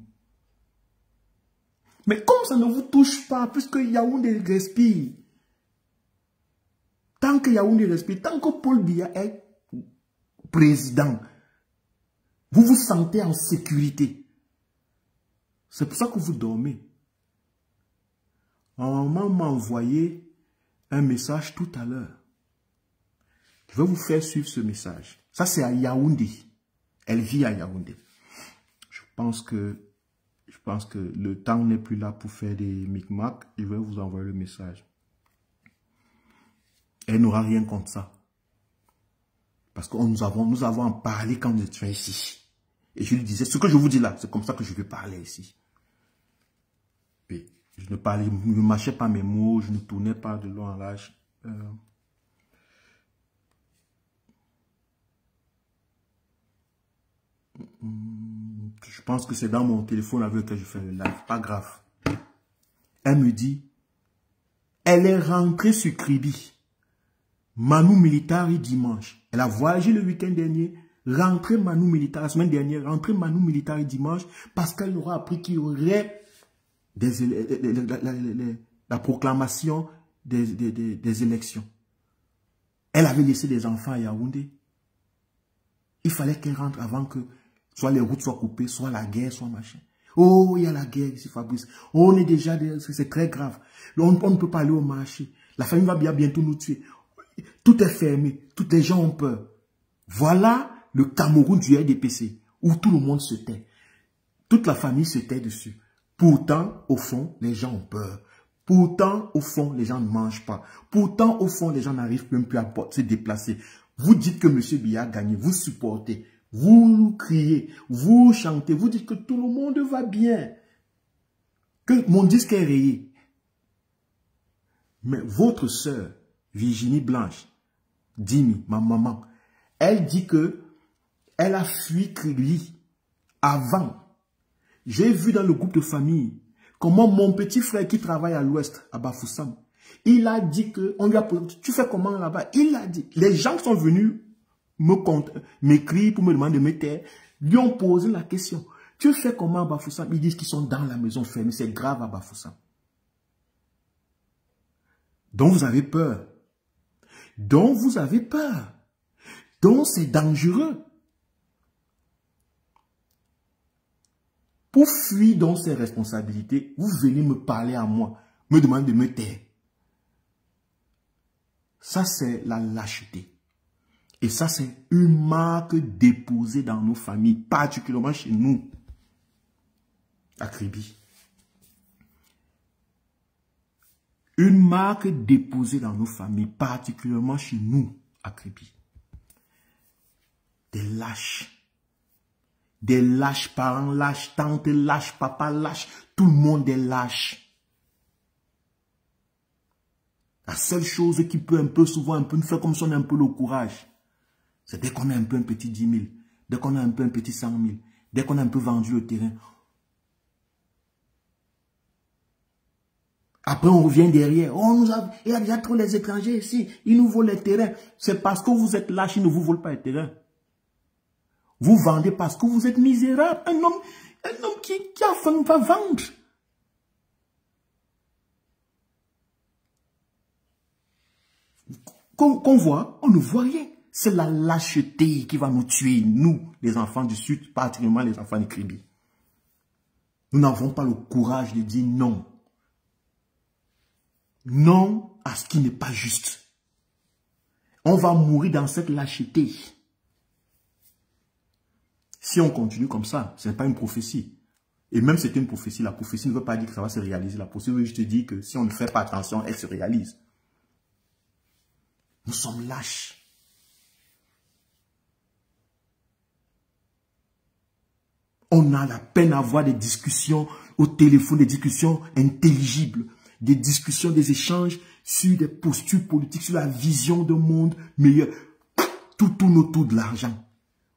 Mais comme ça ne vous touche pas, puisque Yaoundé respire, tant que Yaoundé respire, tant que Paul Biya est président, vous vous sentez en sécurité. C'est pour ça que vous dormez. Un moment m'a envoyé un message tout à l'heure. Je vais vous faire suivre ce message. Ça, c'est à Yaoundé. Elle vit à Yaoundé. Je pense que le temps n'est plus là pour faire des micmacs. Je vais vous envoyer le message. Elle n'aura rien contre ça. Parce que nous avons en parlé quand nous étions ici. Et je lui disais, ce que je vous dis là, c'est comme ça que je vais parler ici. Et je ne mâchais pas mes mots, je ne tournais pas de long en large. Je pense que c'est dans mon téléphone avec lequel je fais le live. Pas grave. Elle me dit, elle est rentrée sur Kribi. Manu Militari dimanche. Elle a voyagé le week-end dernier. Rentrée Manu Militari, la semaine dernière. Rentrée Manu Militari dimanche. Parce qu'elle aura appris qu'il y aurait la proclamation des élections. Elle avait laissé des enfants à Yaoundé. Il fallait qu'elle rentre avant que soit les routes soient coupées, soit la guerre, soit machin. Oh, il y a la guerre ici, Fabrice. Oh, on est déjà, c'est très grave. On ne peut pas aller au marché. La famille va bientôt nous tuer. Tout est fermé. Tous les gens ont peur. Voilà le Cameroun du RDPC, où tout le monde se tait. Toute la famille se tait dessus. Pourtant, au fond, les gens ont peur. Pourtant, au fond, les gens ne mangent pas. Pourtant, au fond, les gens n'arrivent même plus à se déplacer. Vous dites que M. Biya a gagné, vous supportez, vous criez, vous chantez, vous dites que tout le monde va bien, que mon disque est rayé. Mais votre sœur, Virginie Blanche, Dimi, ma maman, elle dit que elle a fui Kribi avant. J'ai vu dans le groupe de famille comment mon petit frère qui travaille à l'ouest, à Bafoussam, il a dit que, on lui a posé, tu fais comment là-bas? Il a dit, les gens qui sont venus m'écrire pour me demander de me taire, lui ont posé la question. Tu fais comment à Bafoussam? Ils disent qu'ils sont dans la maison fermée, c'est grave à Bafoussam. Donc vous avez peur. Donc vous avez peur. Donc c'est dangereux. Pour fuir dans ces responsabilités, vous venez me parler à moi, me demander de me taire. Ça, c'est la lâcheté. Et ça, c'est une marque déposée dans nos familles, particulièrement chez nous, à Kribi. Une marque déposée dans nos familles, particulièrement chez nous, à Kribi. Des lâches. Des lâches parents, lâches tantes, lâches papa, lâches. Tout le monde est lâche. La seule chose qui peut un peu souvent nous faire comme si on a un peu le courage, c'est dès qu'on a un peu un petit 10 000, dès qu'on a un peu un petit 100 000, dès qu'on a un peu vendu le terrain. Après, on revient derrière. Oh, il y a déjà trop les étrangers ici. Ils nous volent les terrains. C'est parce que vous êtes lâches, ils ne vous volent pas les terrains. Vous vendez parce que vous êtes misérable. Un homme qui a faim va vendre. Qu'on voit, on ne voit rien. C'est la lâcheté qui va nous tuer, nous, les enfants du Sud, particulièrement les enfants de Kribi. Nous n'avons pas le courage de dire non. Non à ce qui n'est pas juste. On va mourir dans cette lâcheté. Si on continue comme ça, ce n'est pas une prophétie. Et même si c'est une prophétie, la prophétie ne veut pas dire que ça va se réaliser. La prophétie veut juste dire que si on ne fait pas attention, elle se réalise. Nous sommes lâches. On a la peine à avoir des discussions au téléphone, des discussions intelligibles, des discussions, des échanges sur des postures politiques, sur la vision d'un monde meilleur. Tout tourne autour de l'argent.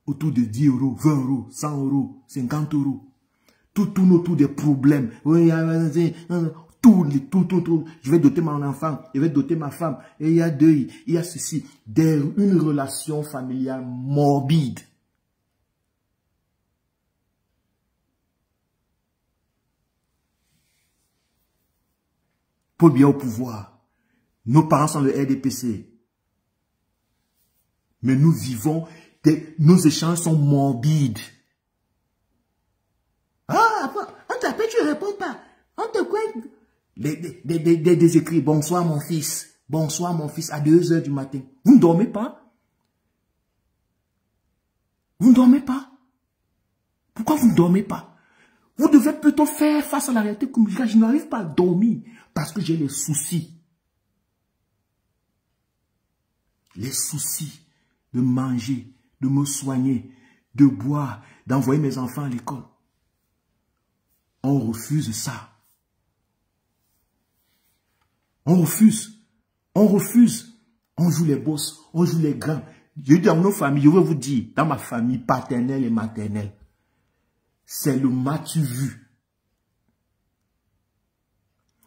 Autour de 10 euros, 20 euros, 100 euros, 50 euros. Tout tourne autour des problèmes. Tout. Je vais doter mon enfant, je vais doter ma femme. Et il y a deuil, il y a ceci. Une relation familiale morbide. Paul Biya au pouvoir. Nos parents sont le RDPC. Mais nous vivons, nos échanges sont morbides. Ah, on t'appelle, tu ne réponds pas. On te quoi? Des écrits, bonsoir mon fils. Bonsoir mon fils, à 2 h du matin. Vous ne dormez pas? Vous ne dormez pas? Pourquoi vous ne dormez pas? Vous devez plutôt faire face à la réalité comme je n'arrive pas à dormir parce que j'ai les soucis. Les soucis de manger, de me soigner, de boire, d'envoyer mes enfants à l'école. On refuse ça. On refuse. On refuse. On joue les boss, on joue les grands. Dans nos familles, je veux vous dire, dans ma famille paternelle et maternelle, c'est le m'as-tu vu.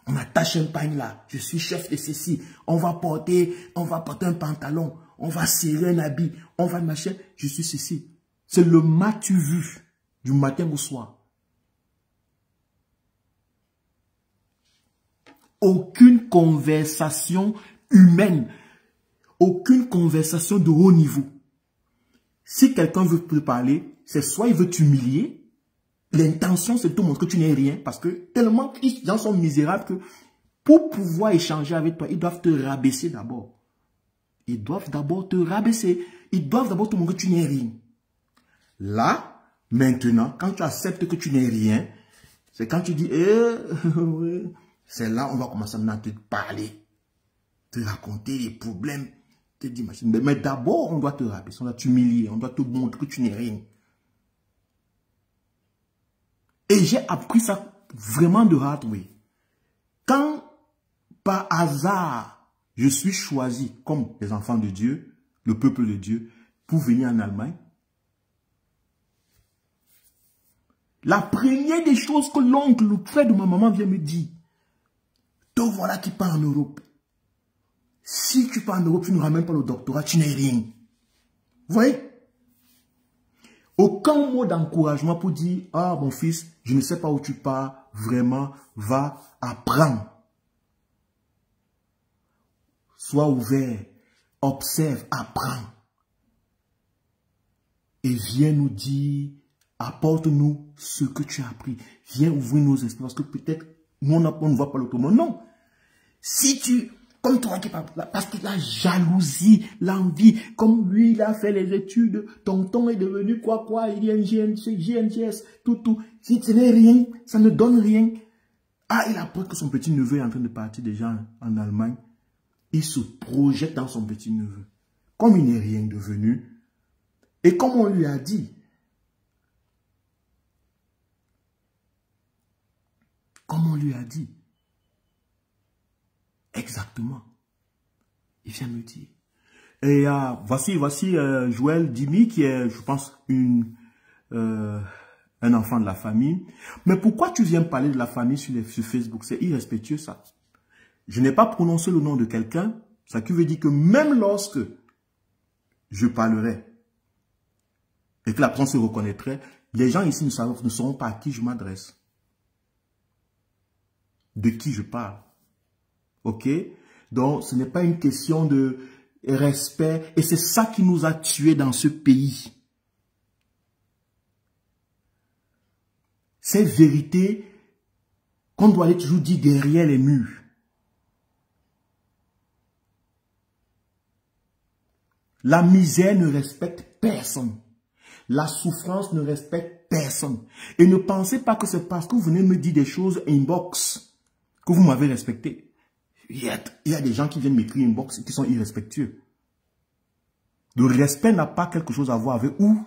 On attache un pagne là, je suis chef de ceci, on va porter un pantalon, on va serrer un habit, on va machin, je suis ceci. C'est le m'as-tu vu du matin au soir. Aucune conversation humaine, aucune conversation de haut niveau. Si quelqu'un veut te parler, c'est soit il veut t'humilier, l'intention c'est de te montrer que tu n'es rien, parce que tellement les gens sont misérables que pour pouvoir échanger avec toi, ils doivent te rabaisser d'abord. Ils doivent d'abord te rabaisser. Ils doivent d'abord te montrer que tu n'es rien. Là, maintenant, quand tu acceptes que tu n'es rien, c'est quand tu dis, c'est là on va commencer à te parler, te raconter les problèmes, te dire, mais d'abord on doit te rabaisser, on doit t'humilier, on doit te montrer que tu n'es rien. Et j'ai appris ça vraiment de hard way. Quand, par hasard, je suis choisi comme les enfants de Dieu, le peuple de Dieu, pour venir en Allemagne, la première des choses que l'oncle, le frère de ma maman vient me dire, te voilà qui part en Europe. Si tu pars en Europe, tu ne ramènes pas le doctorat, tu n'es rien. Vous voyez? Aucun mot d'encouragement pour dire, ah mon fils, je ne sais pas où tu pars, vraiment, va apprendre. Sois ouvert, observe, apprends. Et viens nous dire, apporte-nous ce que tu as appris. Viens ouvrir nos esprits, parce que peut-être, nous on ne voit pas l'autrement. Non. Si tu, comme toi qui parles, parce que la jalousie, l'envie, comme lui il a fait les études, tonton est devenu quoi, il y a un GNGS, tout. Si ce n'est rien, ça ne donne rien. Ah, il apprend que son petit neveu est en train de partir déjà en Allemagne. Il se projette dans son petit neveu. Comme il n'est rien devenu, et comme on lui a dit, exactement, il vient me dire. Et voici Joël Dimi qui est, je pense, un enfant de la famille. Mais pourquoi tu viens parler de la famille sur Facebook? C'est irrespectueux ça. Je n'ai pas prononcé le nom de quelqu'un, ça qui veut dire que même lorsque je parlerai et que la personne se reconnaîtrait, les gens ici ne sauront pas à qui je m'adresse. De qui je parle. Ok? Donc, ce n'est pas une question de respect. Et c'est ça qui nous a tués dans ce pays. Ces vérités qu'on doit aller toujours dire derrière les murs. La misère ne respecte personne. La souffrance ne respecte personne. Et ne pensez pas que c'est parce que vous venez me dire des choses inbox que vous m'avez respecté. Il y a des gens qui viennent m'écrire inbox qui sont irrespectueux. Le respect n'a pas quelque chose à voir avec où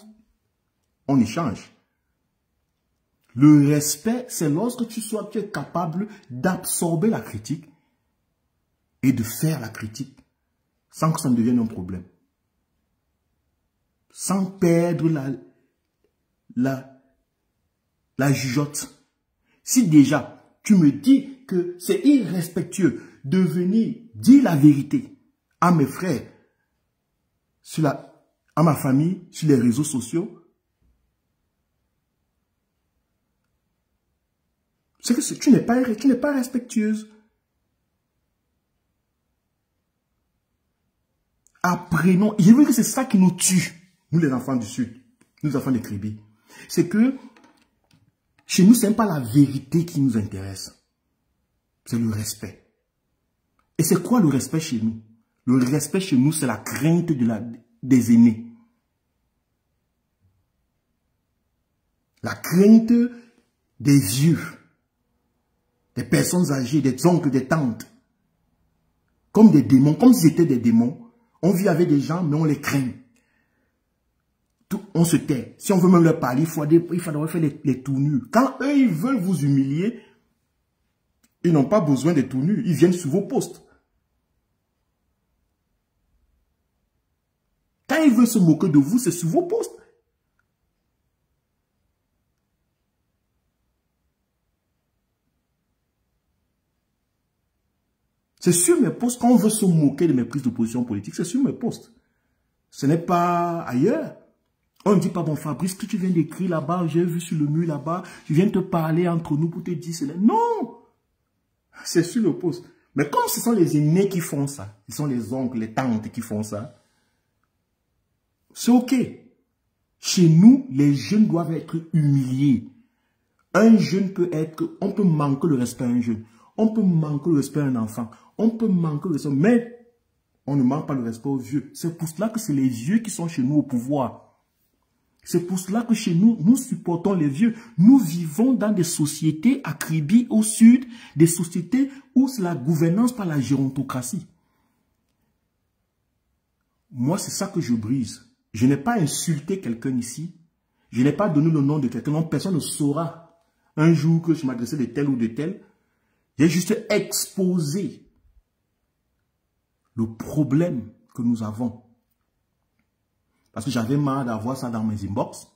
on échange. Le respect, c'est lorsque tu es capable d'absorber la critique et de faire la critique sans que ça ne devienne un problème. Sans perdre la jugeote. Si déjà, tu me dis que c'est irrespectueux de venir dire la vérité à mes frères, à ma famille, sur les réseaux sociaux, c'est que tu n'es pas respectueuse. Apprenons. Je veux que c'est ça qui nous tue. Nous, les enfants du Sud, nous, les enfants des Crébés. C'est que chez nous, ce n'est pas la vérité qui nous intéresse. C'est le respect. Et c'est quoi le respect chez nous? Le respect chez nous, c'est la crainte des aînés. La crainte des vieux, des personnes âgées, des oncles, des tantes. Comme des démons, comme s'ils étaient des démons. On vit avec des gens, mais on les craint. On se tait. Si on veut même leur parler, il faudrait faire les tout nus. Quand eux, ils veulent vous humilier, ils n'ont pas besoin des tout nus. Ils viennent sur vos postes. Quand ils veulent se moquer de vous, c'est sur vos postes. C'est sur mes postes. Quand on veut se moquer de mes prises de position politique, c'est sur mes postes. Ce n'est pas ailleurs. On ne dit pas, bon Fabrice, que tu viens d'écrire là-bas, j'ai vu sur le mur là-bas, je viens te parler entre nous pour te dire cela. Non! C'est sur le poste. Mais comme ce sont les aînés qui font ça, ce sont les oncles, les tantes qui font ça, c'est ok. Chez nous, les jeunes doivent être humiliés. Un jeune peut être, on peut manquer le respect à un jeune. On peut manquer le respect à un enfant. On peut manquer le respect, mais on ne manque pas le respect aux vieux. C'est pour cela que c'est les vieux qui sont chez nous au pouvoir. C'est pour cela que chez nous, nous supportons les vieux. Nous vivons dans des sociétés à Kribi au sud, des sociétés où c'est la gouvernance par la gérontocratie. Moi, c'est ça que je brise. Je n'ai pas insulté quelqu'un ici. Je n'ai pas donné le nom de quelqu'un. Non, personne ne saura un jour que je m'adressais de tel ou de tel. J'ai juste exposé le problème que nous avons. Parce que j'avais marre d'avoir ça dans mes inbox.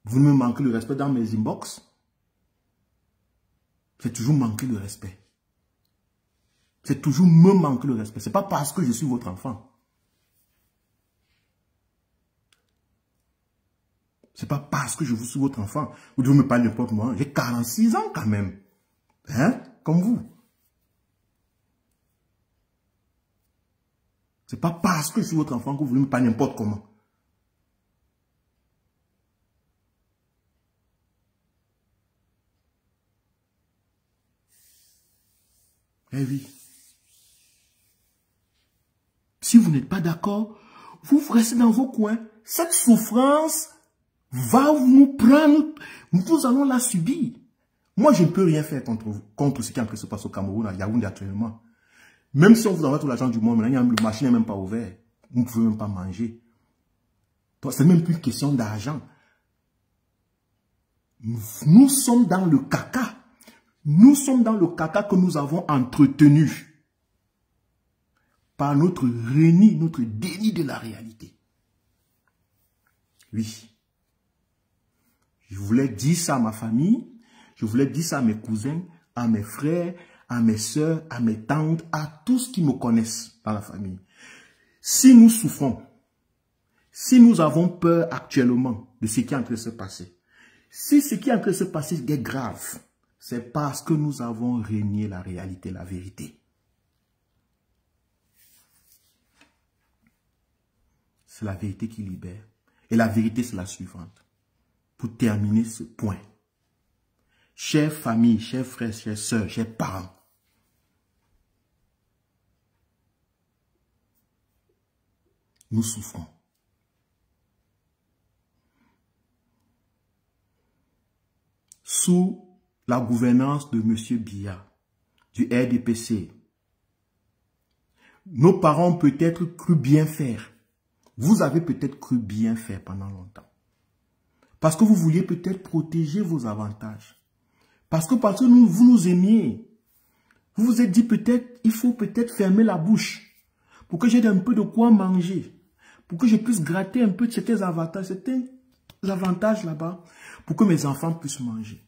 Vous me manquez le respect dans mes inbox. C'est toujours manquer le respect. C'est toujours me manquer le respect. Ce n'est pas parce que je suis votre enfant. Ce n'est pas parce que je suis votre enfant. Vous devez me parler n'importe moi. J'ai 46 ans quand même. Hein? Comme vous. Ce n'est pas parce que je suis votre enfant que vous voulez me parler n'importe comment. Eh oui. Si vous n'êtes pas d'accord, vous restez dans vos coins. Cette souffrance va nous prendre. Nous allons la subir. Moi, je ne peux rien faire contre ce qui est en train de se passer au Cameroun, à Yaoundé actuellement. Même si on vous envoie tout l'argent du monde, maintenant, le marché n'est même pas ouvert. Vous ne pouvez même pas manger. C'est même plus une question d'argent. Nous sommes dans le caca. Nous sommes dans le caca que nous avons entretenu par notre reni, notre déni de la réalité. Oui. Je voulais dire ça à ma famille, je voulais dire ça à mes cousins, à mes frères, à mes soeurs, à mes tantes, à tous qui me connaissent dans la famille. Si nous souffrons, si nous avons peur actuellement de ce qui est en train de se passer, si ce qui est en train de se passer est grave, c'est parce que nous avons renié la réalité, la vérité. C'est la vérité qui libère. Et la vérité, c'est la suivante. Pour terminer ce point. Chère famille, chers frères, chères sœurs, chers parents. Nous souffrons. Sous la gouvernance de M. Biya, du RDPC, nos parents ont peut-être cru bien faire. Vous avez peut-être cru bien faire pendant longtemps. Parce que vous vouliez peut-être protéger vos avantages. Parce que vous nous aimiez. Vous vous êtes dit peut-être, il faut peut-être fermer la bouche. Pour que j'ai un peu de quoi manger. Pour que je puisse gratter un peu de certains avantages là-bas. Pour que mes enfants puissent manger.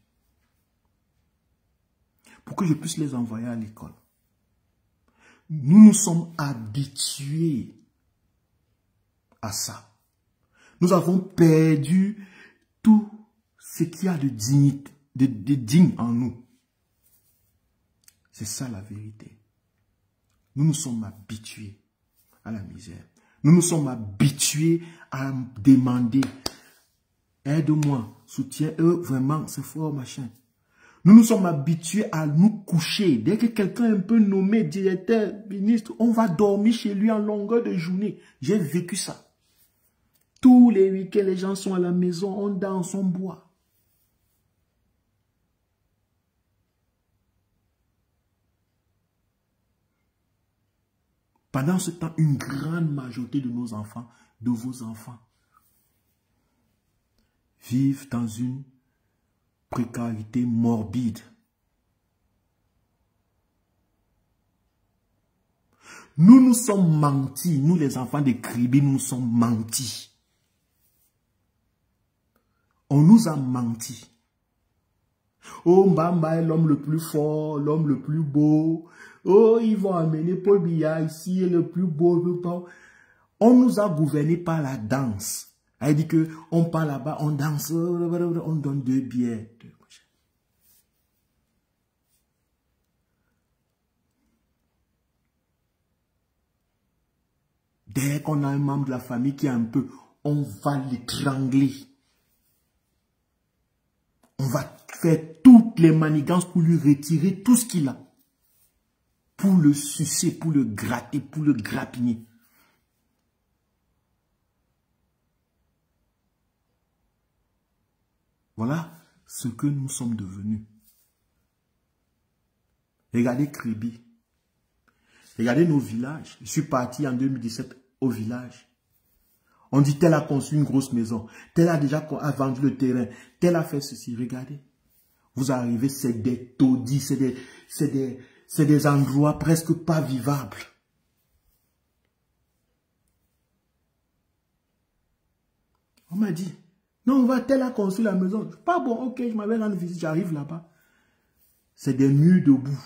Pour que je puisse les envoyer à l'école. Nous nous sommes habitués à ça. Nous avons perdu tout ce qu'il y a de dignité, de digne en nous. C'est ça la vérité. Nous nous sommes habitués à la misère. Nous nous sommes habitués à demander Aide-moi, soutiens eux vraiment, c'est fort, machin. Nous nous sommes habitués à nous coucher. Dès que quelqu'un est un peu nommé directeur, ministre, on va dormir chez lui en longueur de journée. J'ai vécu ça. Tous les week-ends, les gens sont à la maison, on danse, on boit. Pendant ce temps, une grande majorité de nos enfants, de vos enfants, vivent dans une précarité morbide. Nous nous sommes mentis, nous les enfants de Kribi, nous nous sommes mentis. On nous a menti. Oh, Mbamba est l'homme le plus fort, l'homme le plus beau. Oh, ils vont amener Paul Biya ici, le plus beau, le plus beau. On nous a gouverné par la danse. Elle dit que on part là-bas, on danse, on donne 2 bières. Dès qu'on a un membre de la famille qui est un peu, on va l'étrangler. On va faire toutes les manigances pour lui retirer tout ce qu'il a. Pour le sucer, pour le gratter, pour le grappiner. Voilà ce que nous sommes devenus. Regardez Kribi. Regardez nos villages. Je suis parti en 2017 au village. On dit tel a construit une grosse maison. Tel a déjà vendu le terrain. Tel a fait ceci. Regardez. Vous arrivez, c'est des taudis, c'est des endroits presque pas vivables. On m'a dit, non, on va tel a construit la maison. Pas bon, ok, je m'avais rendu visite, j'arrive là-bas. C'est des murs debout.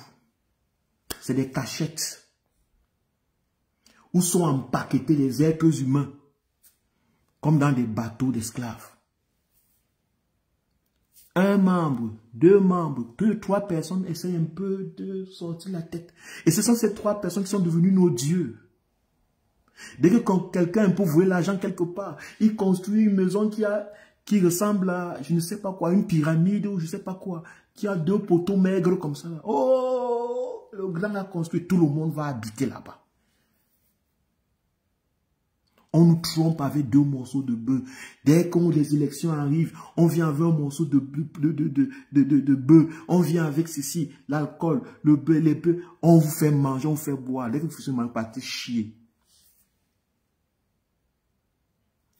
C'est des cachettes. Où sont empaquetés les êtres humains. Comme dans des bateaux d'esclaves. Un membre, 2 membres, 2, 3 personnes essayent un peu de sortir la tête. Et ce sont ces 3 personnes qui sont devenues nos dieux. Dès que quelqu'un peut vouer l'argent quelque part, il construit une maison qui ressemble à, je ne sais pas quoi, une pyramide ou je ne sais pas quoi, qui a 2 poteaux maigres comme ça. Oh, le grand a construit, tout le monde va habiter là-bas. On nous trompe avec 2 morceaux de bœuf. Dès que les élections arrivent, on vient avec un morceau de bœuf. On vient avec ceci, l'alcool, le bœuf, les bœufs. On vous fait manger, on vous fait boire. Dès que vous faites manger, partez chier.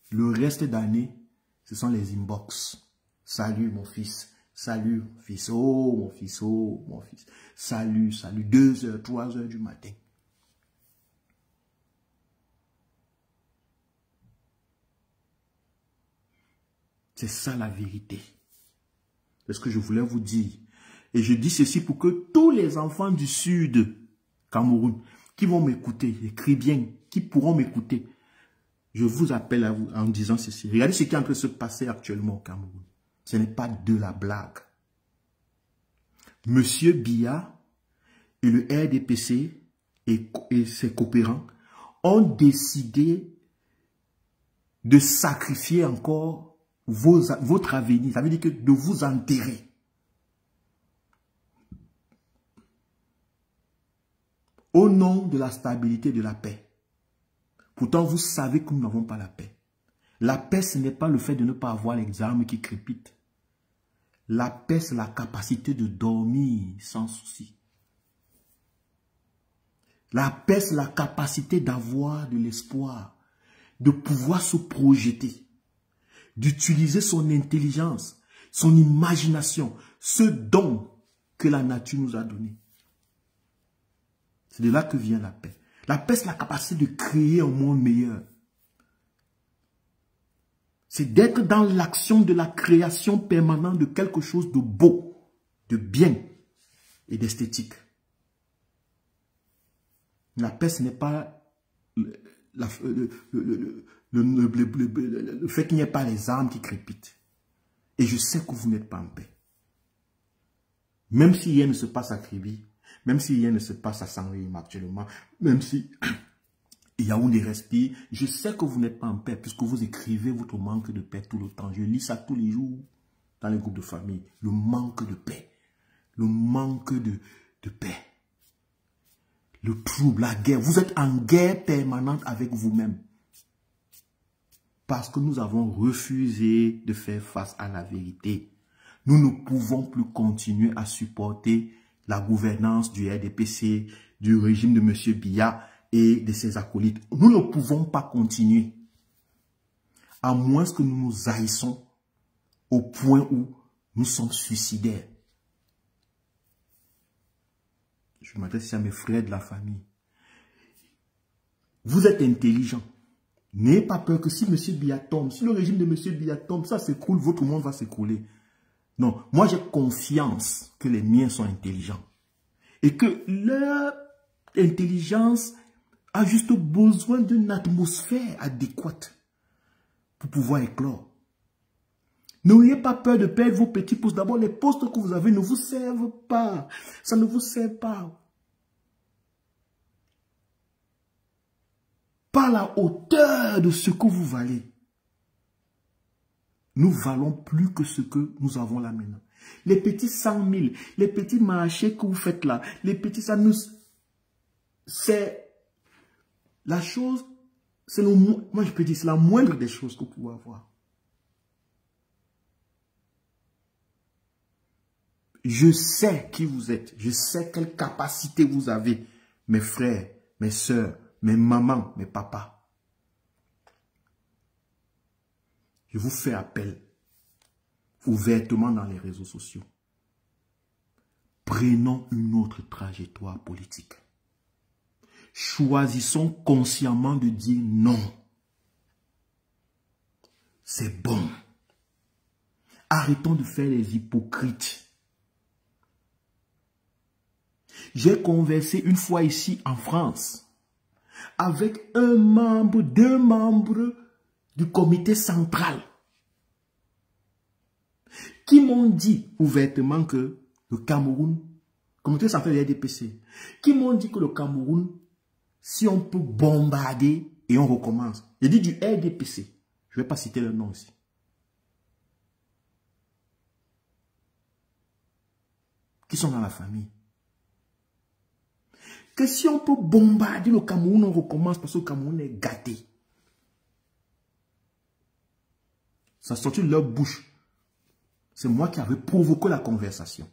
Le reste d'année, ce sont les inbox. Salut mon fils. Salut mon fils. Oh mon fils. Oh mon fils. Salut, salut. 2 heures, 3 heures du matin. C'est ça la vérité. C'est ce que je voulais vous dire. Et je dis ceci pour que tous les enfants du sud Cameroun qui vont m'écouter, les Kribiens qui pourront m'écouter, je vous appelle à vous en disant ceci. Regardez ce qui est en train de se passer actuellement au Cameroun. Ce n'est pas de la blague. Monsieur Biya et le RDPC et ses coopérants ont décidé de sacrifier encore votre avenir, ça veut dire que de vous enterrer. Au nom de la stabilité et de la paix. Pourtant, vous savez que nous n'avons pas la paix. La paix, ce n'est pas le fait de ne pas avoir les armes qui crépitent. La paix, c'est la capacité de dormir sans souci. La paix, c'est la capacité d'avoir de l'espoir, de pouvoir se projeter, d'utiliser son intelligence, son imagination, ce don que la nature nous a donné. C'est de là que vient la paix. La paix, c'est la capacité de créer un monde meilleur. C'est d'être dans l'action de la création permanente de quelque chose de beau, de bien et d'esthétique. La paix, ce n'est pas le fait qu'il n'y ait pas les armes qui crépitent. Et je sais que vous n'êtes pas en paix. Même si rien ne se passe à Kribi, même si rien ne se passe à Sanrim actuellement, même si il Yaoundé respire. Je sais que vous n'êtes pas en paix puisque vous écrivez votre manque de paix tout le temps. Je lis ça tous les jours dans les groupes de famille. Le manque de paix. Le manque de paix. Le trouble, la guerre. Vous êtes en guerre permanente avec vous-même. Parce que nous avons refusé de faire face à la vérité. Nous ne pouvons plus continuer à supporter la gouvernance du RDPC, du régime de M. Biya et de ses acolytes. Nous ne pouvons pas continuer. À moins que nous nous haïssons au point où nous sommes suicidaires. Je m'adresse à mes frères de la famille. Vous êtes intelligents. N'ayez pas peur que si M. Biya tombe, si le régime de M. Biya tombe, ça s'écroule, votre monde va s'écrouler. Non, moi j'ai confiance que les miens sont intelligents. Et que leur intelligence a juste besoin d'une atmosphère adéquate pour pouvoir éclore. N'ayez pas peur de perdre vos petits postes. D'abord, les postes que vous avez ne vous servent pas. Ça ne vous sert pas. Pas la hauteur de ce que vous valez. Nous valons plus que ce que nous avons là maintenant. Les petits 100 000, les petits marchés que vous faites là, les petits, ça nous... C'est la chose, c'est le... Moi je peux dire, c'est la moindre des choses que vous pouvez avoir. Je sais qui vous êtes. Je sais quelle capacité vous avez. Mes frères, mes sœurs, mes mamans, mes papas. Je vous fais appel ouvertement dans les réseaux sociaux. Prenons une autre trajectoire politique. Choisissons consciemment de dire non. C'est bon. Arrêtons de faire les hypocrites. J'ai conversé une fois ici en France avec deux membres du comité central qui m'ont dit ouvertement que le Cameroun, comité central de l'RDPC, qui m'ont dit que le Cameroun, si on peut bombarder et on recommence. J'ai dit du RDPC, je ne vais pas citer le nom ici. Qui sont dans la famille. Que si on peut bombarder le Cameroun, on recommence parce que le Cameroun est gâté. Ça sortit de leur bouche. C'est moi qui avais provoqué la conversation.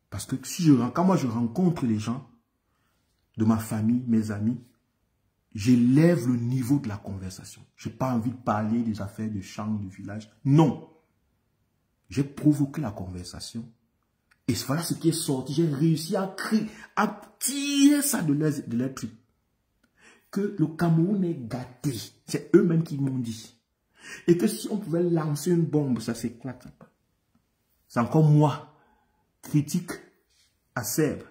Parce que quand moi je rencontre les gens de ma famille, mes amis, j'élève le niveau de la conversation. Je n'ai pas envie de parler des affaires de champ, du village. Non. J'ai provoqué la conversation. Et voilà ce qui est sorti. J'ai réussi à tirer ça de leur truc. Que le Cameroun est gâté. C'est eux-mêmes qui m'ont dit. Et que si on pouvait lancer une bombe, ça s'éclate. C'est encore moi, critique acerbe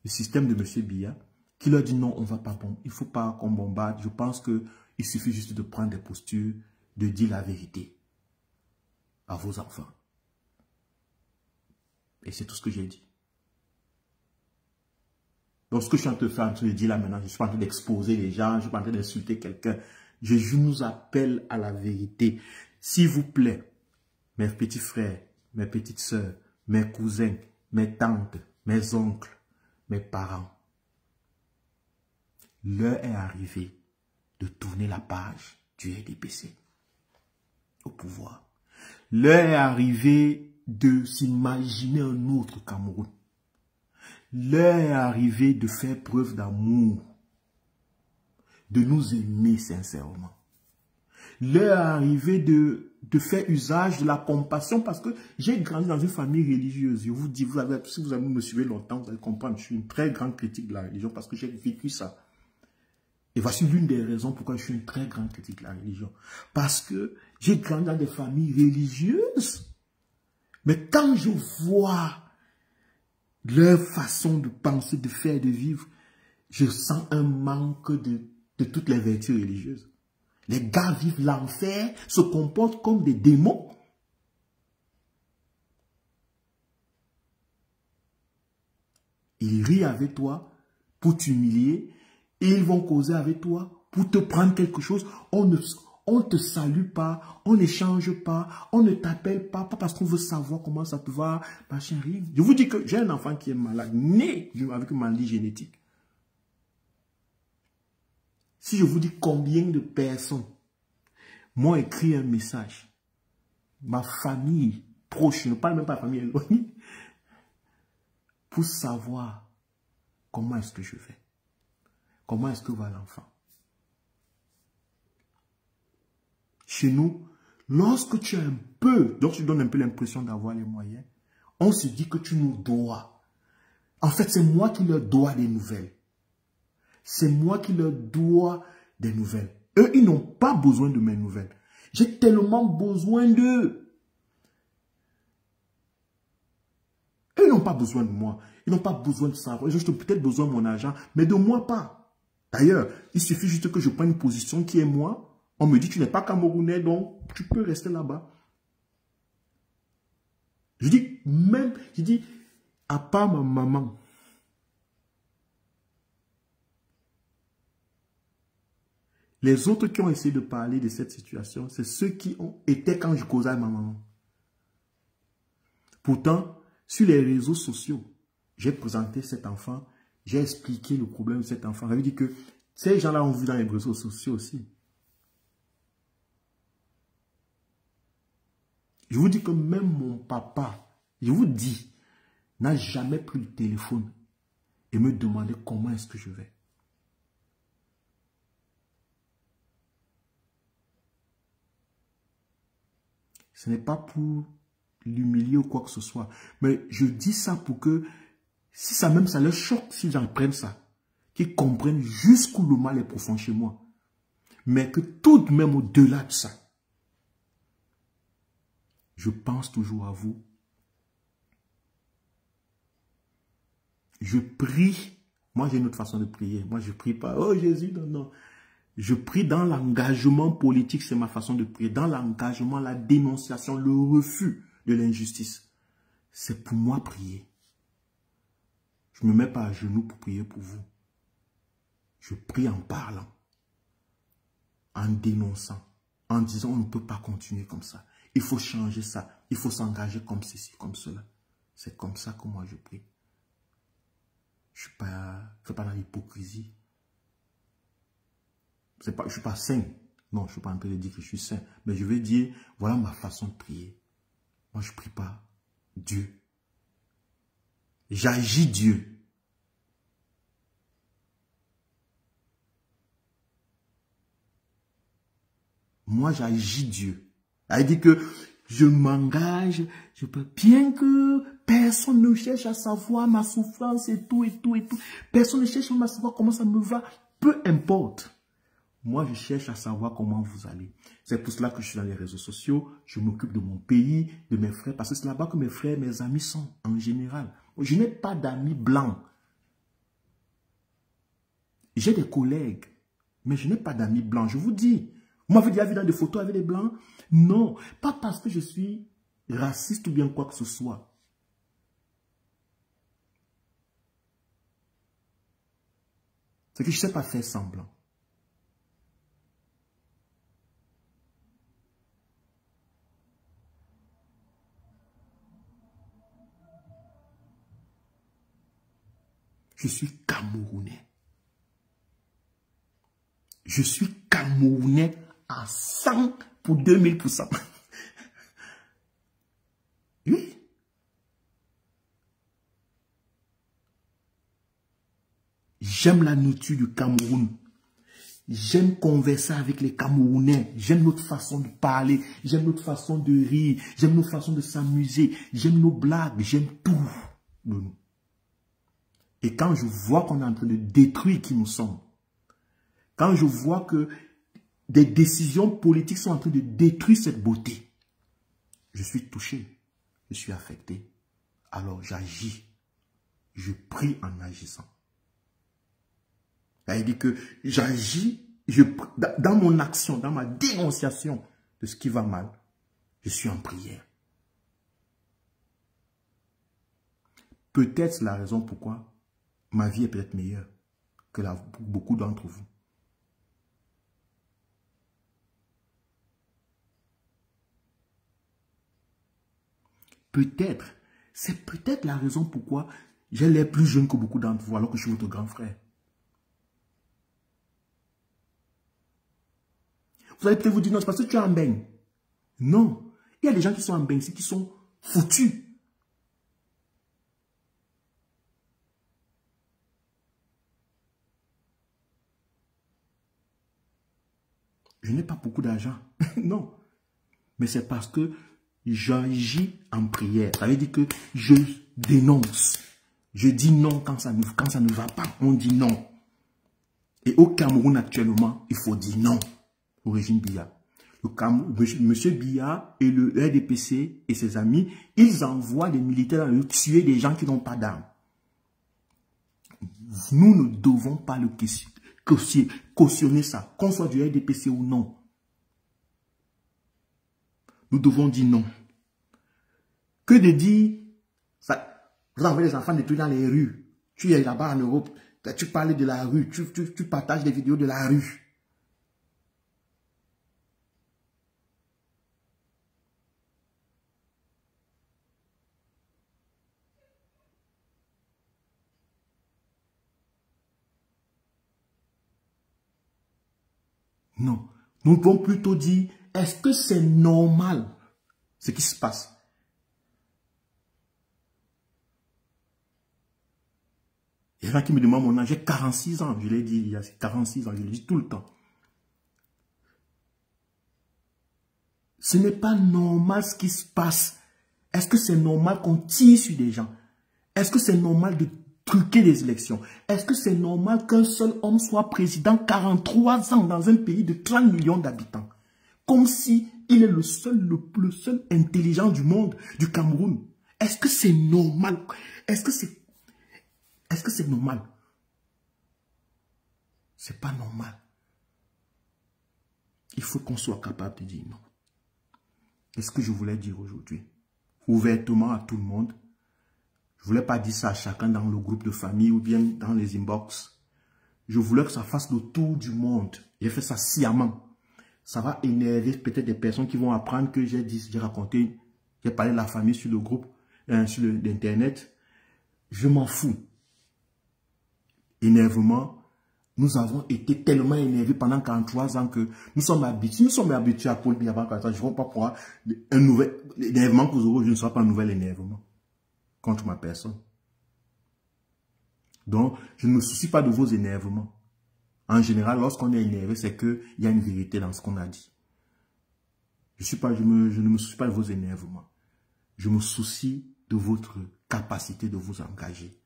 le système de M. Biya, qui leur dit non, on ne va pas bombarder. Il ne faut pas qu'on bombarde. Je pense qu'il suffit juste de prendre des postures, de dire la vérité à vos enfants. Et c'est tout ce que j'ai dit. Donc, ce que je suis en train de dire là maintenant, je ne suis pas en train d'exposer les gens, je ne suis pas en train d'insulter quelqu'un. Je nous appelle à la vérité. S'il vous plaît, mes petits frères, mes petites sœurs, mes cousins, mes tantes, mes oncles, mes parents, l'heure est arrivée de tourner la page du RDPC au pouvoir. L'heure est arrivée de s'imaginer un autre Cameroun. L'heure est arrivée de faire preuve d'amour, de nous aimer sincèrement. L'heure est arrivée de faire usage de la compassion parce que j'ai grandi dans une famille religieuse. Je vous dis, si vous avez me suivi longtemps, vous allez comprendre, je suis une très grande critique de la religion parce que j'ai vécu ça. Et voici l'une des raisons pourquoi je suis une très grande critique de la religion. Parce que j'ai grandi dans des familles religieuses. Mais quand je vois leur façon de penser, de faire, de vivre, je sens un manque de toutes les vertus religieuses. Les gars vivent l'enfer, se comportent comme des démons. Ils rient avec toi pour t'humilier et ils vont causer avec toi pour te prendre quelque chose. On ne te salue pas, on n'échange pas, on ne t'appelle pas parce qu'on veut savoir comment ça te va, machin, rien. Je vous dis que j'ai un enfant qui est malade, né avec une maladie génétique. Si je vous dis combien de personnes m'ont écrit un message, ma famille proche, je ne parle même pas de famille éloignée, pour savoir comment est-ce que je vais, comment est-ce que va l'enfant. Chez nous, lorsque tu as un peu, donc tu donnes un peu l'impression d'avoir les moyens, on se dit que tu nous dois. En fait, c'est moi qui leur dois des nouvelles. C'est moi qui leur dois des nouvelles. Eux, ils n'ont pas besoin de mes nouvelles. J'ai tellement besoin d'eux. Eux, ils n'ont pas besoin de moi. Ils n'ont pas besoin de ça. Ils ont peut-être besoin de mon argent, mais de moi pas. D'ailleurs, il suffit juste que je prenne une position qui est moi. On me dit, tu n'es pas Camerounais, donc tu peux rester là-bas. Je dis, à part ma maman, les autres qui ont essayé de parler de cette situation, c'est ceux qui ont été quand je causais à ma maman. Pourtant, sur les réseaux sociaux, j'ai présenté cet enfant, j'ai expliqué le problème de cet enfant. Ça veut dire que ces gens-là ont vu dans les réseaux sociaux aussi. Je vous dis que même mon papa, je vous dis, n'a jamais pris le téléphone et me demandé comment est-ce que je vais. Ce n'est pas pour l'humilier ou quoi que ce soit. Mais je dis ça pour que, si ça même ça leur choque, s'ils en prennent ça, qu'ils comprennent jusqu'où le mal est profond chez moi. Mais que tout de même au-delà de ça, je pense toujours à vous. Je prie. Moi, j'ai une autre façon de prier. Moi, je ne prie pas. Oh Jésus, non, non. Je prie dans l'engagement politique, c'est ma façon de prier. Dans l'engagement, la dénonciation, le refus de l'injustice. C'est pour moi prier. Je ne me mets pas à genoux pour prier pour vous. Je prie en parlant, en dénonçant, en disant on ne peut pas continuer comme ça. Il faut changer ça. Il faut s'engager comme ceci, comme cela. C'est comme ça que moi je prie. Je ne fais pas dans l'hypocrisie. Je ne suis pas saint. Non, je ne suis pas en train de dire que je suis saint. Mais je veux dire, voilà ma façon de prier. Moi, je ne prie pas Dieu. J'agis Dieu. Moi, j'agis Dieu. Elle dit que je m'engage, je peux, bien que personne ne cherche à savoir ma souffrance et tout, et tout, et tout. Personne ne cherche à savoir comment ça me va. Peu importe. Moi, je cherche à savoir comment vous allez. C'est pour cela que je suis dans les réseaux sociaux. Je m'occupe de mon pays, de mes frères, parce que c'est là-bas que mes frères, mes amis sont, en général. Je n'ai pas d'amis blancs. J'ai des collègues, mais je n'ai pas d'amis blancs. Je vous dis, vous m'avez déjà vu dans des photos avec des blancs? Non, pas parce que je suis raciste ou bien quoi que ce soit. C'est que je ne sais pas faire semblant. Je suis Camerounais. Je suis Camerounais à 100 pour 2000%. Oui. J'aime la nourriture du Cameroun. J'aime converser avec les Camerounais. J'aime notre façon de parler. J'aime notre façon de rire. J'aime notre façon de s'amuser. J'aime nos blagues. J'aime tout de nous. Et quand je vois qu'on est en train de détruire qui nous sommes, quand je vois que des décisions politiques sont en train de détruire cette beauté, je suis touché, je suis affecté. Alors j'agis, je prie en agissant. Il dit que j'agis, dans mon action, dans ma dénonciation de ce qui va mal, je suis en prière. Peut-être c'est la raison pourquoi ma vie est peut-être meilleure. que pour beaucoup d'entre vous. Peut-être, c'est peut-être la raison pourquoi j'ai l'air plus jeune que beaucoup d'entre vous alors que je suis votre grand frère. Vous allez peut-être vous dire, non, c'est parce que tu es en beigne. Non, il y a des gens qui sont en beigne ici qui sont foutus. Je n'ai pas beaucoup d'argent. Non. Mais c'est parce que j'agis en prière. Ça veut dire que je dénonce. Je dis non quand ça ne va pas. On dit non. Et au Cameroun actuellement, il faut dire non au régime Biya. Monsieur Biya et le RDPC et ses amis, ils envoient des militaires tuer des gens qui n'ont pas d'armes. Nous ne devons pas le cautionner ça, qu'on soit du RDPC ou non. Nous devons dire non. Que de dire, ça, vous envoyez les enfants détruits dans les rues. Tu es là-bas en Europe, tu parles de la rue, tu partages des vidéos de la rue. Non. Nous devons plutôt dire, est-ce que c'est normal ce qui se passe? Il y en a qui me demandent mon âge. J'ai 46 ans. Je l'ai dit il y a 46 ans. Je le dis tout le temps. Ce n'est pas normal ce qui se passe. Est-ce que c'est normal qu'on tire sur des gens? Est-ce que c'est normal de truquer les élections? Est-ce que c'est normal qu'un seul homme soit président 43 ans dans un pays de 30 millions d'habitants? Comme si il est le seul intelligent du monde, du Cameroun. Est-ce que c'est normal? Est-ce que c'est normal? C'est pas normal. Il faut qu'on soit capable de dire non. C'est ce que je voulais dire aujourd'hui. Ouvertement à tout le monde. Je ne voulais pas dire ça à chacun dans le groupe de famille ou bien dans les inbox. Je voulais que ça fasse le tour du monde. J'ai fait ça sciemment. Ça va énerver peut-être des personnes qui vont apprendre que j'ai raconté, j'ai parlé de la famille sur le groupe, sur l'internet. Je m'en fous. Énervement. Nous avons été tellement énervés pendant 43 ans que nous sommes habitués à Paul Biya. Je ne vois pas pourquoi un nouvel énervement que vous aurez, je ne serai pas un nouvel énervement contre ma personne. Donc, je ne me soucie pas de vos énervements. En général, lorsqu'on est énervé, c'est qu'il y a une vérité dans ce qu'on a dit. Je ne me soucie pas de vos énervements. Je me soucie de votre capacité de vous engager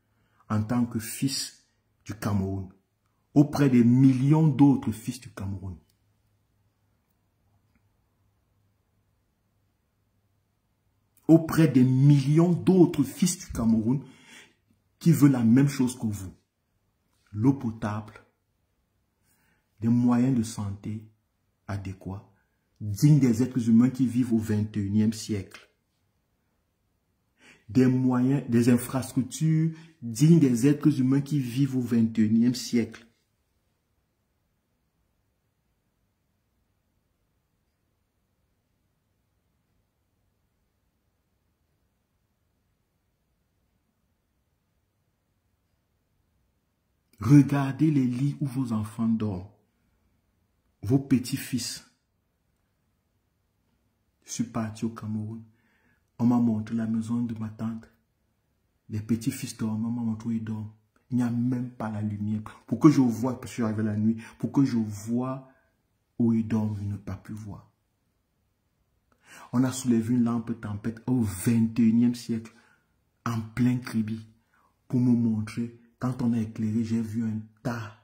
en tant que fils du Cameroun, auprès des millions d'autres fils du Cameroun. Auprès des millions d'autres fils du Cameroun qui veulent la même chose que vous. L'eau potable, des moyens de santé adéquats, dignes des êtres humains qui vivent au XXIe siècle. Des moyens, des infrastructures dignes des êtres humains qui vivent au XXIe siècle. Regardez les lits où vos enfants dorment. Vos petits-fils. Je suis parti au Cameroun. On m'a montré la maison de ma tante. Les petits-fils dorment. On m'a montré où ils dorment. Il n'y a même pas la lumière. Pour que je vois, parce que je suis arrivé la nuit, pour que je vois où ils dorment, je n'ai pas pu voir. On a soulevé une lampe tempête au XXIe siècle, en plein Kribi, pour me montrer. Quand on a éclairé, j'ai vu un tas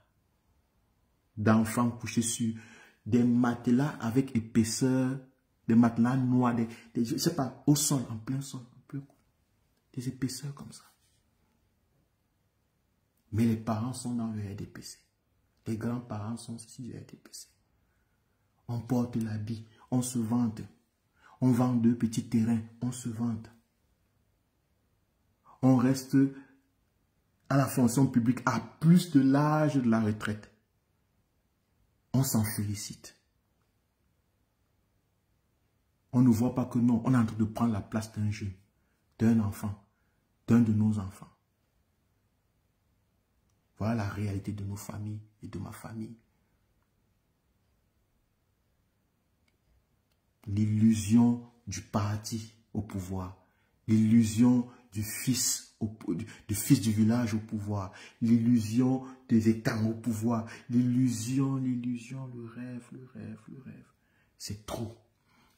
d'enfants couchés sur des matelas avec épaisseur, des matelas noirs, je ne sais pas, au sol, en plein sol, des épaisseurs comme ça. Mais les parents sont dans le RDPC. Les grands-parents sont ici du RDPC. On porte l'habit, on se vante. On vend 2 petits terrains, on se vante. On reste à la fonction publique à plus de l'âge de la retraite. On s'en félicite. On ne voit pas que non, on est en train de prendre la place d'un jeune, d'un enfant, d'un de nos enfants. Voilà la réalité de nos familles et de ma famille. L'illusion du parti au pouvoir, l'illusion du fils du village au pouvoir, l'illusion des étangs au pouvoir, l'illusion, le rêve. C'est trop.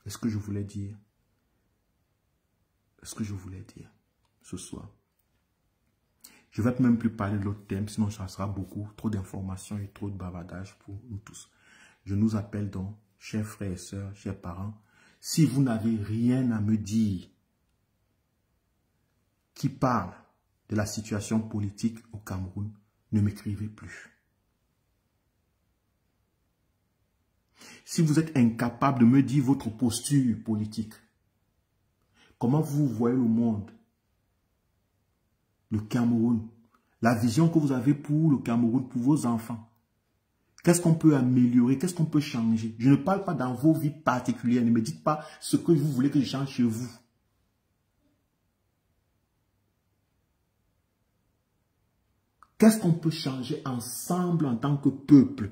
Est-ce que je voulais dire? Est-ce que je voulais dire ce soir? Je ne vais même plus parler de l'autre thème, sinon ça sera beaucoup, trop d'informations et trop de bavardage pour nous tous. Je nous appelle donc, chers frères et sœurs, chers parents, si vous n'avez rien à me dire qui parle de la situation politique au Cameroun, ne m'écrivez plus. Si vous êtes incapable de me dire votre posture politique, comment vous voyez le monde, le Cameroun, la vision que vous avez pour le Cameroun, pour vos enfants, qu'est-ce qu'on peut améliorer, qu'est-ce qu'on peut changer? Je ne parle pas dans vos vies particulières, ne me dites pas ce que vous voulez que je change chez vous. Qu'est-ce qu'on peut changer ensemble en tant que peuple?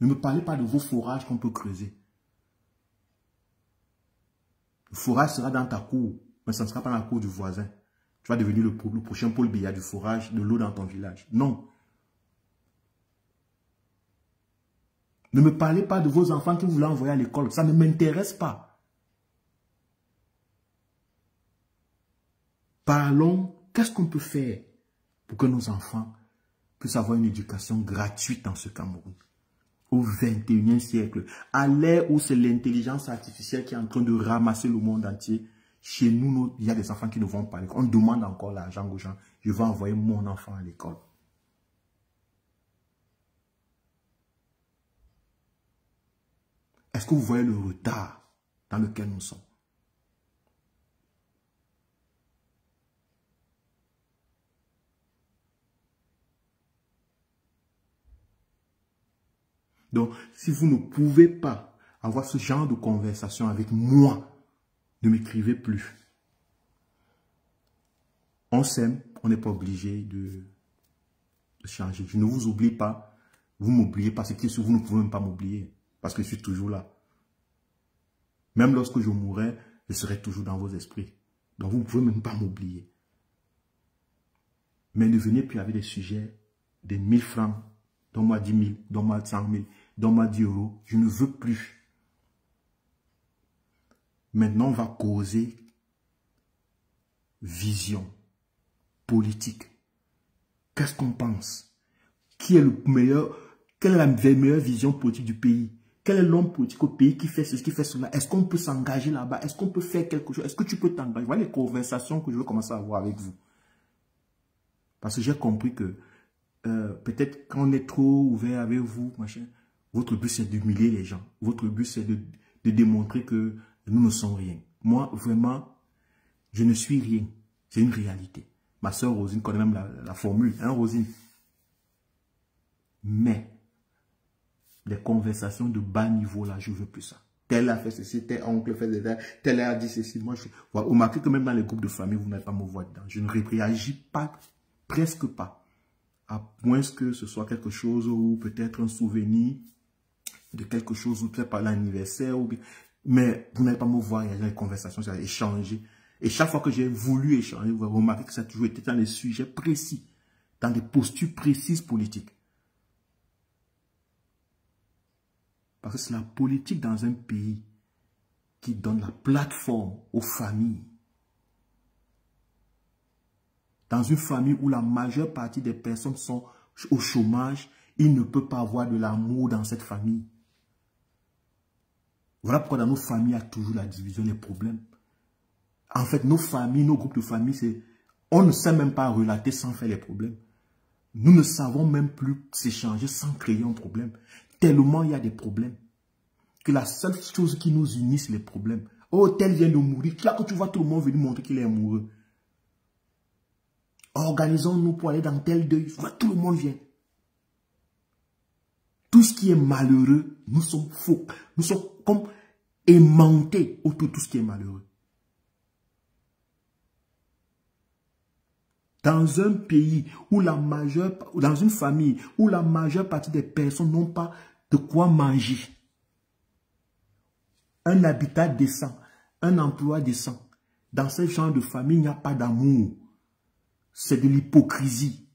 Ne me parlez pas de vos forages qu'on peut creuser. Le forage sera dans ta cour, mais ça ne sera pas dans la cour du voisin. Tu vas devenir le prochain Paul Biya du forage, de l'eau dans ton village. Non. Ne me parlez pas de vos enfants que vous voulez envoyer à l'école. Ça ne m'intéresse pas. Parlons, qu'est-ce qu'on peut faire pour que nos enfants puissent avoir une éducation gratuite dans ce Cameroun? Au 21e siècle, à l'ère où c'est l'intelligence artificielle qui est en train de ramasser le monde entier, chez nous, il y a des enfants qui ne vont pas à l'école. On demande encore l'argent aux gens. Je vais envoyer mon enfant à l'école. Est-ce que vous voyez le retard dans lequel nous sommes? Donc, si vous ne pouvez pas avoir ce genre de conversation avec moi, ne m'écrivez plus. On s'aime, on n'est pas obligé de changer. Je ne vous oublie pas, vous ne m'oubliez pas, c'est que vous ne pouvez même pas m'oublier, parce que je suis toujours là. Même lorsque je mourrai, je serai toujours dans vos esprits. Donc vous ne pouvez même pas m'oublier. Mais ne venez plus avec des sujets, des 1000 francs, donne-moi 10 000, donne-moi 100 000, donne-moi 10 euros. Je ne veux plus. Maintenant, on va causer vision politique. Qu'est-ce qu'on pense? Qui est le meilleur? Quelle est la meilleure vision politique du pays? Quel est l'homme politique au pays qui fait ceci, qui fait cela? Est-ce qu'on peut s'engager là-bas? Est-ce qu'on peut faire quelque chose? Est-ce que tu peux t'engager? Voilà les conversations que je veux commencer à avoir avec vous. Parce que j'ai compris que peut-être quand on est trop ouvert avec vous, machin, votre but c'est d'humilier les gens. Votre but c'est de démontrer que nous ne sommes rien. Moi, vraiment, je ne suis rien. C'est une réalité. Ma soeur Rosine connaît même la formule, hein, Rosine? Mais, les conversations de bas niveau, là, je ne veux plus ça. Tel a fait ceci, tel oncle fait ceci, tel a dit ceci. Moi, vous remarquez que même dans les groupes de famille, vous n'allez pas me voir dedans. Je ne réagis pas, presque pas. À moins que ce soit quelque chose ou peut-être un souvenir de quelque chose ou peut-être par l'anniversaire. Mais vous n'allez pas me voir, il y a des conversations, il y a échanger. Et chaque fois que j'ai voulu échanger, vous remarquez que ça a toujours été dans des sujets précis, dans des postures précises politiques. Parce que c'est la politique dans un pays qui donne la plateforme aux familles. Dans une famille où la majeure partie des personnes sont au chômage, il ne peut pas avoir de l'amour dans cette famille. Voilà pourquoi dans nos familles, il y a toujours la division, les problèmes. En fait, nos familles, nos groupes de familles, c'est on ne sait même pas relater sans faire les problèmes. Nous ne savons même plus s'échanger sans créer un problème. Tellement il y a des problèmes. Que la seule chose qui nous unit, c'est les problèmes. Oh, tel vient de mourir. Là que tu vois tout le monde venir montrer qu'il est amoureux. organisons-nous pour aller dans tel deuil. Tout le monde vient. Tout ce qui est malheureux, nous sommes faux. Nous sommes comme aimantés autour de tout ce qui est malheureux. Dans un pays où dans une famille où la majeure partie des personnes n'ont pas de quoi manger, un habitat décent, un emploi décent, dans ce genre de famille, il n'y a pas d'amour. C'est de l'hypocrisie.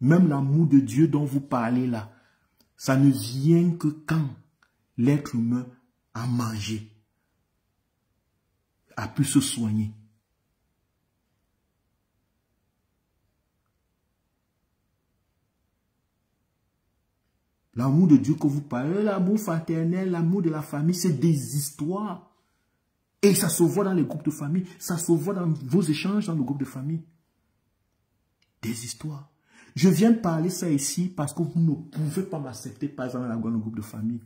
Même l'amour de Dieu dont vous parlez là, ça ne vient que quand l'être humain a mangé, a pu se soigner. L'amour de Dieu que vous parlez, l'amour fraternel, l'amour de la famille, c'est des histoires. Et ça se voit dans les groupes de famille, ça se voit dans vos échanges dans le groupe de famille. Des histoires. Je viens de parler ça ici parce que vous ne pouvez pas m'accepter, par exemple, dans le groupe de famille.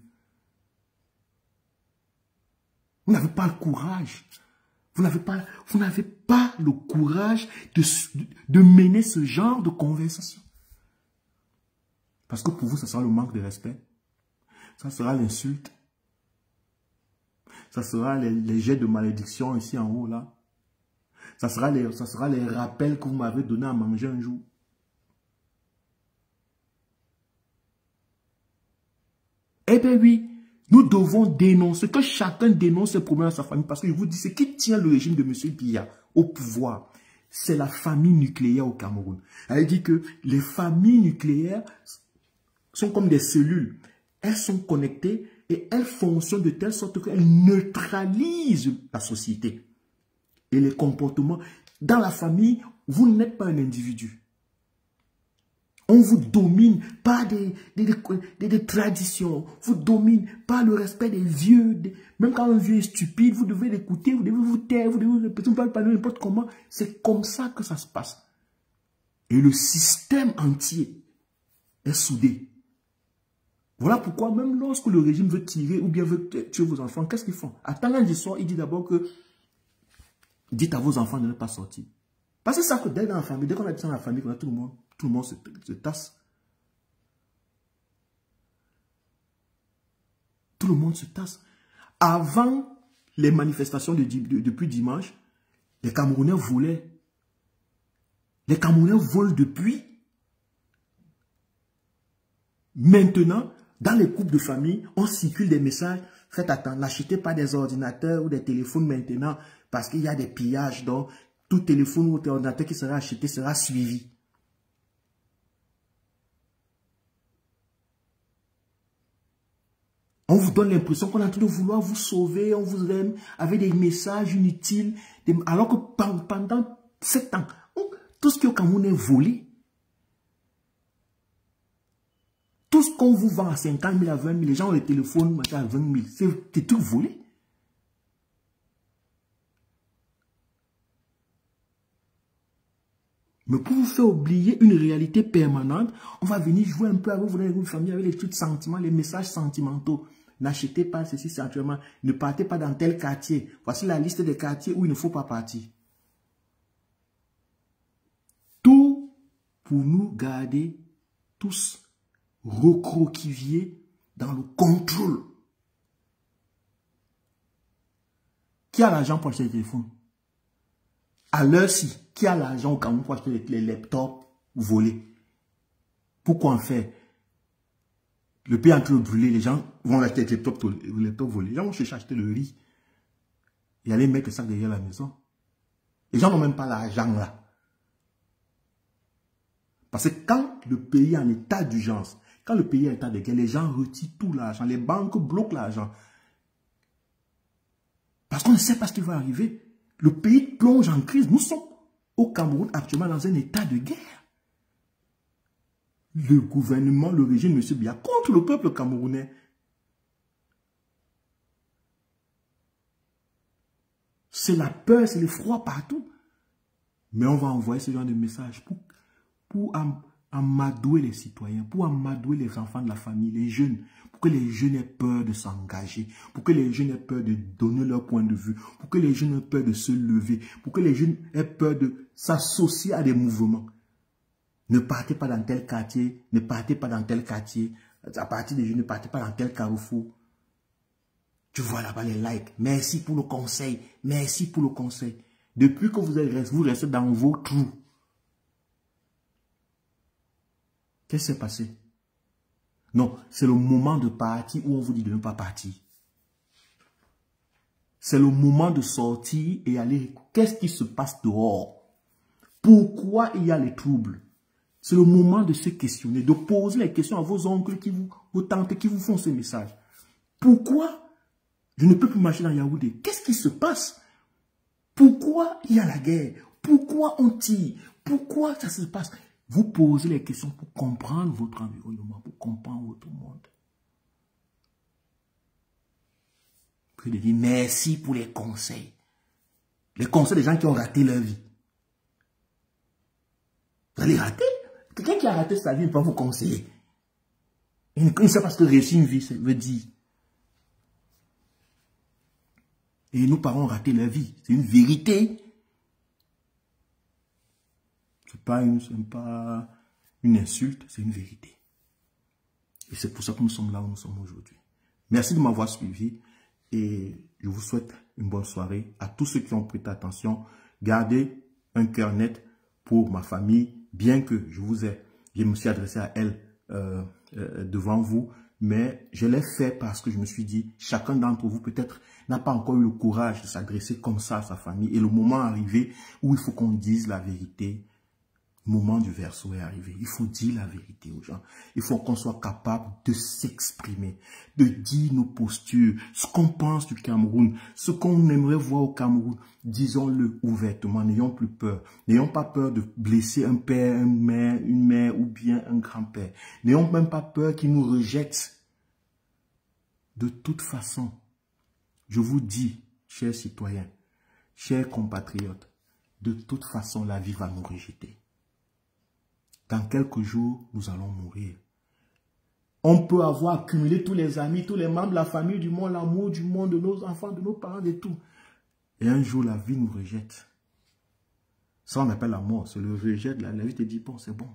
Vous n'avez pas le courage. Vous n'avez pas le courage de mener ce genre de conversation. Parce que pour vous, ça sera le manque de respect. Ça sera l'insulte. Ça sera les jets de malédiction ici en haut, là. Ça sera les rappels que vous m'avez donné à manger un jour. Eh bien oui, nous devons dénoncer, que chacun dénonce ses problèmes à sa famille. Parce que je vous dis, ce qui tient le régime de M. Biya au pouvoir, c'est la famille nucléaire au Cameroun. Elle dit que les familles nucléaires sont comme des cellules. Elles sont connectées et elles fonctionnent de telle sorte qu'elles neutralisent la société. Et les comportements. Dans la famille, vous n'êtes pas un individu. On vous domine par des traditions, vous domine par le respect des vieux. Même quand un vieux est stupide, vous devez l'écouter, vous devez vous taire, vous devez répéter, vous ne parler n'importe comment. C'est comme ça que ça se passe. Et le système entier est soudé. Voilà pourquoi même lorsque le régime veut tirer ou bien veut tuer vos enfants, qu'est-ce qu'ils font? Attendant l'histoire, il dit d'abord que dites à vos enfants de ne pas sortir. Parce que ça que dès dans la famille, dès qu'on a dit ça dans la famille, tout le monde se tasse. Tout le monde se tasse. Avant les manifestations depuis dimanche, les Camerounais volaient. Les Camerounais volent depuis. Maintenant, dans les couples de famille, on circule des messages. Faites attention, n'achetez pas des ordinateurs ou des téléphones maintenant parce qu'il y a des pillages. Donc, tout téléphone ou ordinateur qui sera acheté sera suivi. On vous donne l'impression qu'on est en train de vouloir vous sauver, on vous aime avec des messages inutiles. Alors que pendant 7 ans, tout ce qui est au Cameroun est volé. Tout ce qu'on vous vend à 50 000, à 20 000, les gens ont les téléphones à 20 000. C'est tout volé. Mais pour vous faire oublier une réalité permanente, on va venir jouer un peu avec vous dans les groupes de famille, avec les trucs sentiments, les messages sentimentaux. N'achetez pas ceci sentimental. Ne partez pas dans tel quartier. Voici la liste des quartiers où il ne faut pas partir. Tout pour nous garder tous recroquevillés dans le contrôle. Qui a l'argent pour acheter le téléphone? À l'heure-ci, qui a l'argent au Cameroun pour acheter les laptops volés? Pourquoi en faire? Le pays est en train de brûler, les gens vont acheter les laptops volés. Les gens vont chercher à acheter le riz et aller mettre ça derrière la maison. Les gens n'ont même pas l'argent là. Parce que quand le pays est en état d'urgence, quand le pays est en état de guerre, les gens retirent tout l'argent. Les banques bloquent l'argent. Parce qu'on ne sait pas ce qui va arriver. Le pays plonge en crise. Nous sommes au Cameroun actuellement dans un état de guerre. Le gouvernement, le régime de M. Biya contre le peuple camerounais. C'est la peur, c'est le froid partout. Mais on va envoyer ce genre de message pour amadouer les citoyens, pour amadouer les enfants de la famille, les jeunes, pour que les jeunes aient peur de s'engager, pour que les jeunes aient peur de donner leur point de vue, pour que les jeunes aient peur de se lever, pour que les jeunes aient peur de s'associer à des mouvements. Ne partez pas dans tel quartier, ne partez pas dans tel quartier, à partir des jeunes, ne partez pas dans tel carrefour. Tu vois là-bas les likes, merci pour le conseil, merci pour le conseil. Depuis que vous restez dans vos trous, qu'est-ce qui s'est passé? Non, c'est le moment de partir où on vous dit de ne pas partir. C'est le moment de sortir et aller. Qu'est-ce qui se passe dehors? Pourquoi il y a les troubles? C'est le moment de se questionner, de poser les questions à vos oncles, vos tantes qui vous font ce message. Pourquoi je ne peux plus marcher dans Yaoundé? Qu'est-ce qui se passe? Pourquoi il y a la guerre? Pourquoi on tire? Pourquoi ça se passe? Vous posez les questions pour comprendre votre environnement, pour comprendre votre monde. Puis de dire merci pour les conseils. Les conseils des gens qui ont raté leur vie. Vous allez rater? Quelqu'un qui a raté sa vie ne peut pas vous conseiller. Il ne sait pas ce que réussir une vie, ça veut dire. Et nos parents ont raté leur vie. C'est une vérité. Ce n'est pas une insulte, c'est une vérité. Et c'est pour ça que nous sommes là où nous sommes aujourd'hui. Merci de m'avoir suivi et je vous souhaite une bonne soirée. À tous ceux qui ont prêté attention, gardez un cœur net pour ma famille, bien que je me suis adressé à elle devant vous, mais je l'ai fait parce que je me suis dit, chacun d'entre vous peut-être n'a pas encore eu le courage de s'adresser comme ça à sa famille. Et le moment est arrivé où il faut qu'on dise la vérité. Le moment du verseau est arrivé. Il faut dire la vérité aux gens. Il faut qu'on soit capable de s'exprimer, de dire nos postures, ce qu'on pense du Cameroun, ce qu'on aimerait voir au Cameroun. Disons-le ouvertement, n'ayons plus peur. N'ayons pas peur de blesser un père, une mère ou bien un grand-père. N'ayons même pas peur qu'ils nous rejettent. De toute façon, je vous dis, chers citoyens, chers compatriotes, de toute façon, la vie va nous rejeter. Dans quelques jours, nous allons mourir. On peut avoir accumulé tous les amis, tous les membres de la famille du monde, l'amour du monde, de nos enfants, de nos parents, de tout. Et un jour, la vie nous rejette. Ça, on appelle la mort. C'est le rejet de la vie te dit, bon, c'est bon.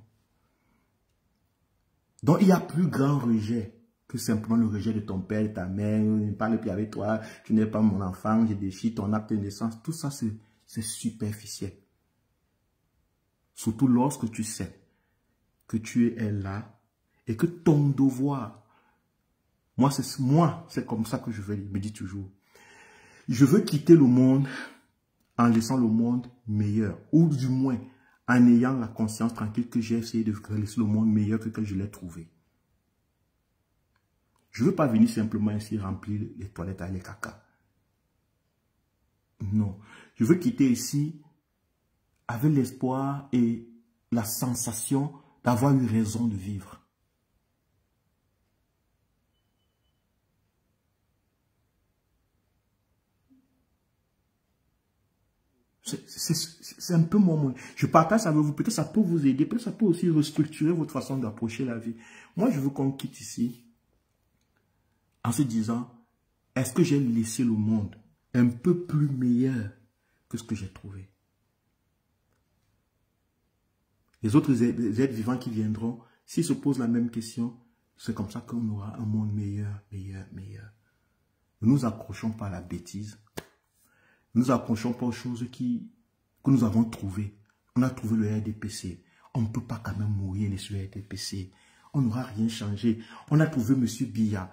Donc, il y a plus grand rejet que simplement le rejet de ton père, de ta mère, ne parle plus avec toi, tu n'es pas mon enfant, j'ai déchiré ton acte de naissance. Tout ça, c'est superficiel. Surtout lorsque tu sais que tu es là et que ton devoir, moi c'est comme ça que je me dis toujours, je veux quitter le monde en laissant le monde meilleur, ou du moins en ayant la conscience tranquille que j'ai essayé de laisser le monde meilleur que je l'ai trouvé. Je ne veux pas venir simplement ici remplir les toilettes avec les caca. Non, je veux quitter ici avec l'espoir et la sensation d'avoir eu raison de vivre. C'est un peu mon... Je partage avec vous, peut-être ça peut vous aider, peut-être ça peut aussi restructurer votre façon d'approcher la vie. Moi, je veux qu'on quitte ici en se disant, est-ce que j'ai laissé le monde un peu plus meilleur que ce que j'ai trouvé? Les autres êtres vivants qui viendront, s'ils se posent la même question, c'est comme ça qu'on aura un monde meilleur, meilleur, meilleur. Ne nous accrochons pas à la bêtise. Ne nous accrochons pas aux choses que nous avons trouvées. On a trouvé le RDPC. On ne peut pas quand même mourir les RDPC. On n'aura rien changé. On a trouvé M. Biya.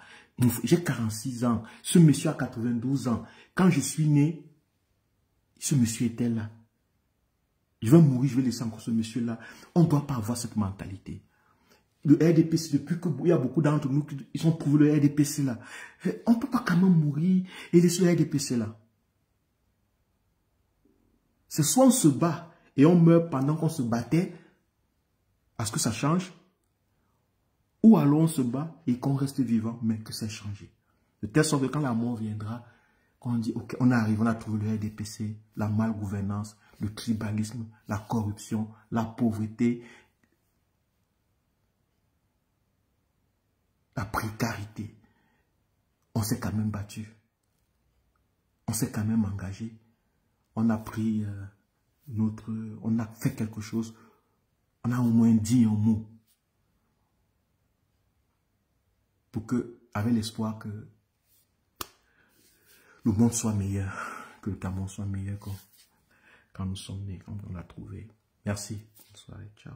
J'ai 46 ans. Ce monsieur a 92 ans. Quand je suis né, ce monsieur était là. Je vais mourir, je vais laisser encore ce monsieur-là. On ne doit pas avoir cette mentalité. Le RDPC, depuis qu'il y a beaucoup d'entre nous qui ont trouvé le RDPC là, on ne peut pas quand même mourir et laisser le RDPC là. C'est soit on se bat et on meurt pendant qu'on se battait, à ce que ça change, ou alors on se bat et qu'on reste vivant, mais que ça change. De telle sorte que quand la mort viendra, on dit, ok, on arrive, on a trouvé le RDPC, la malgouvernance, le tribalisme, la corruption, la pauvreté. la précarité, on s'est quand même battu. On s'est quand même engagé. On a pris on a fait quelque chose. On a au moins dit un mot. Pour que, avec l'espoir que le monde soit meilleur, que le Cameroun soit meilleur quand nous sommes nés, quand on l'a trouvé. Merci. Bonne soirée. Ciao.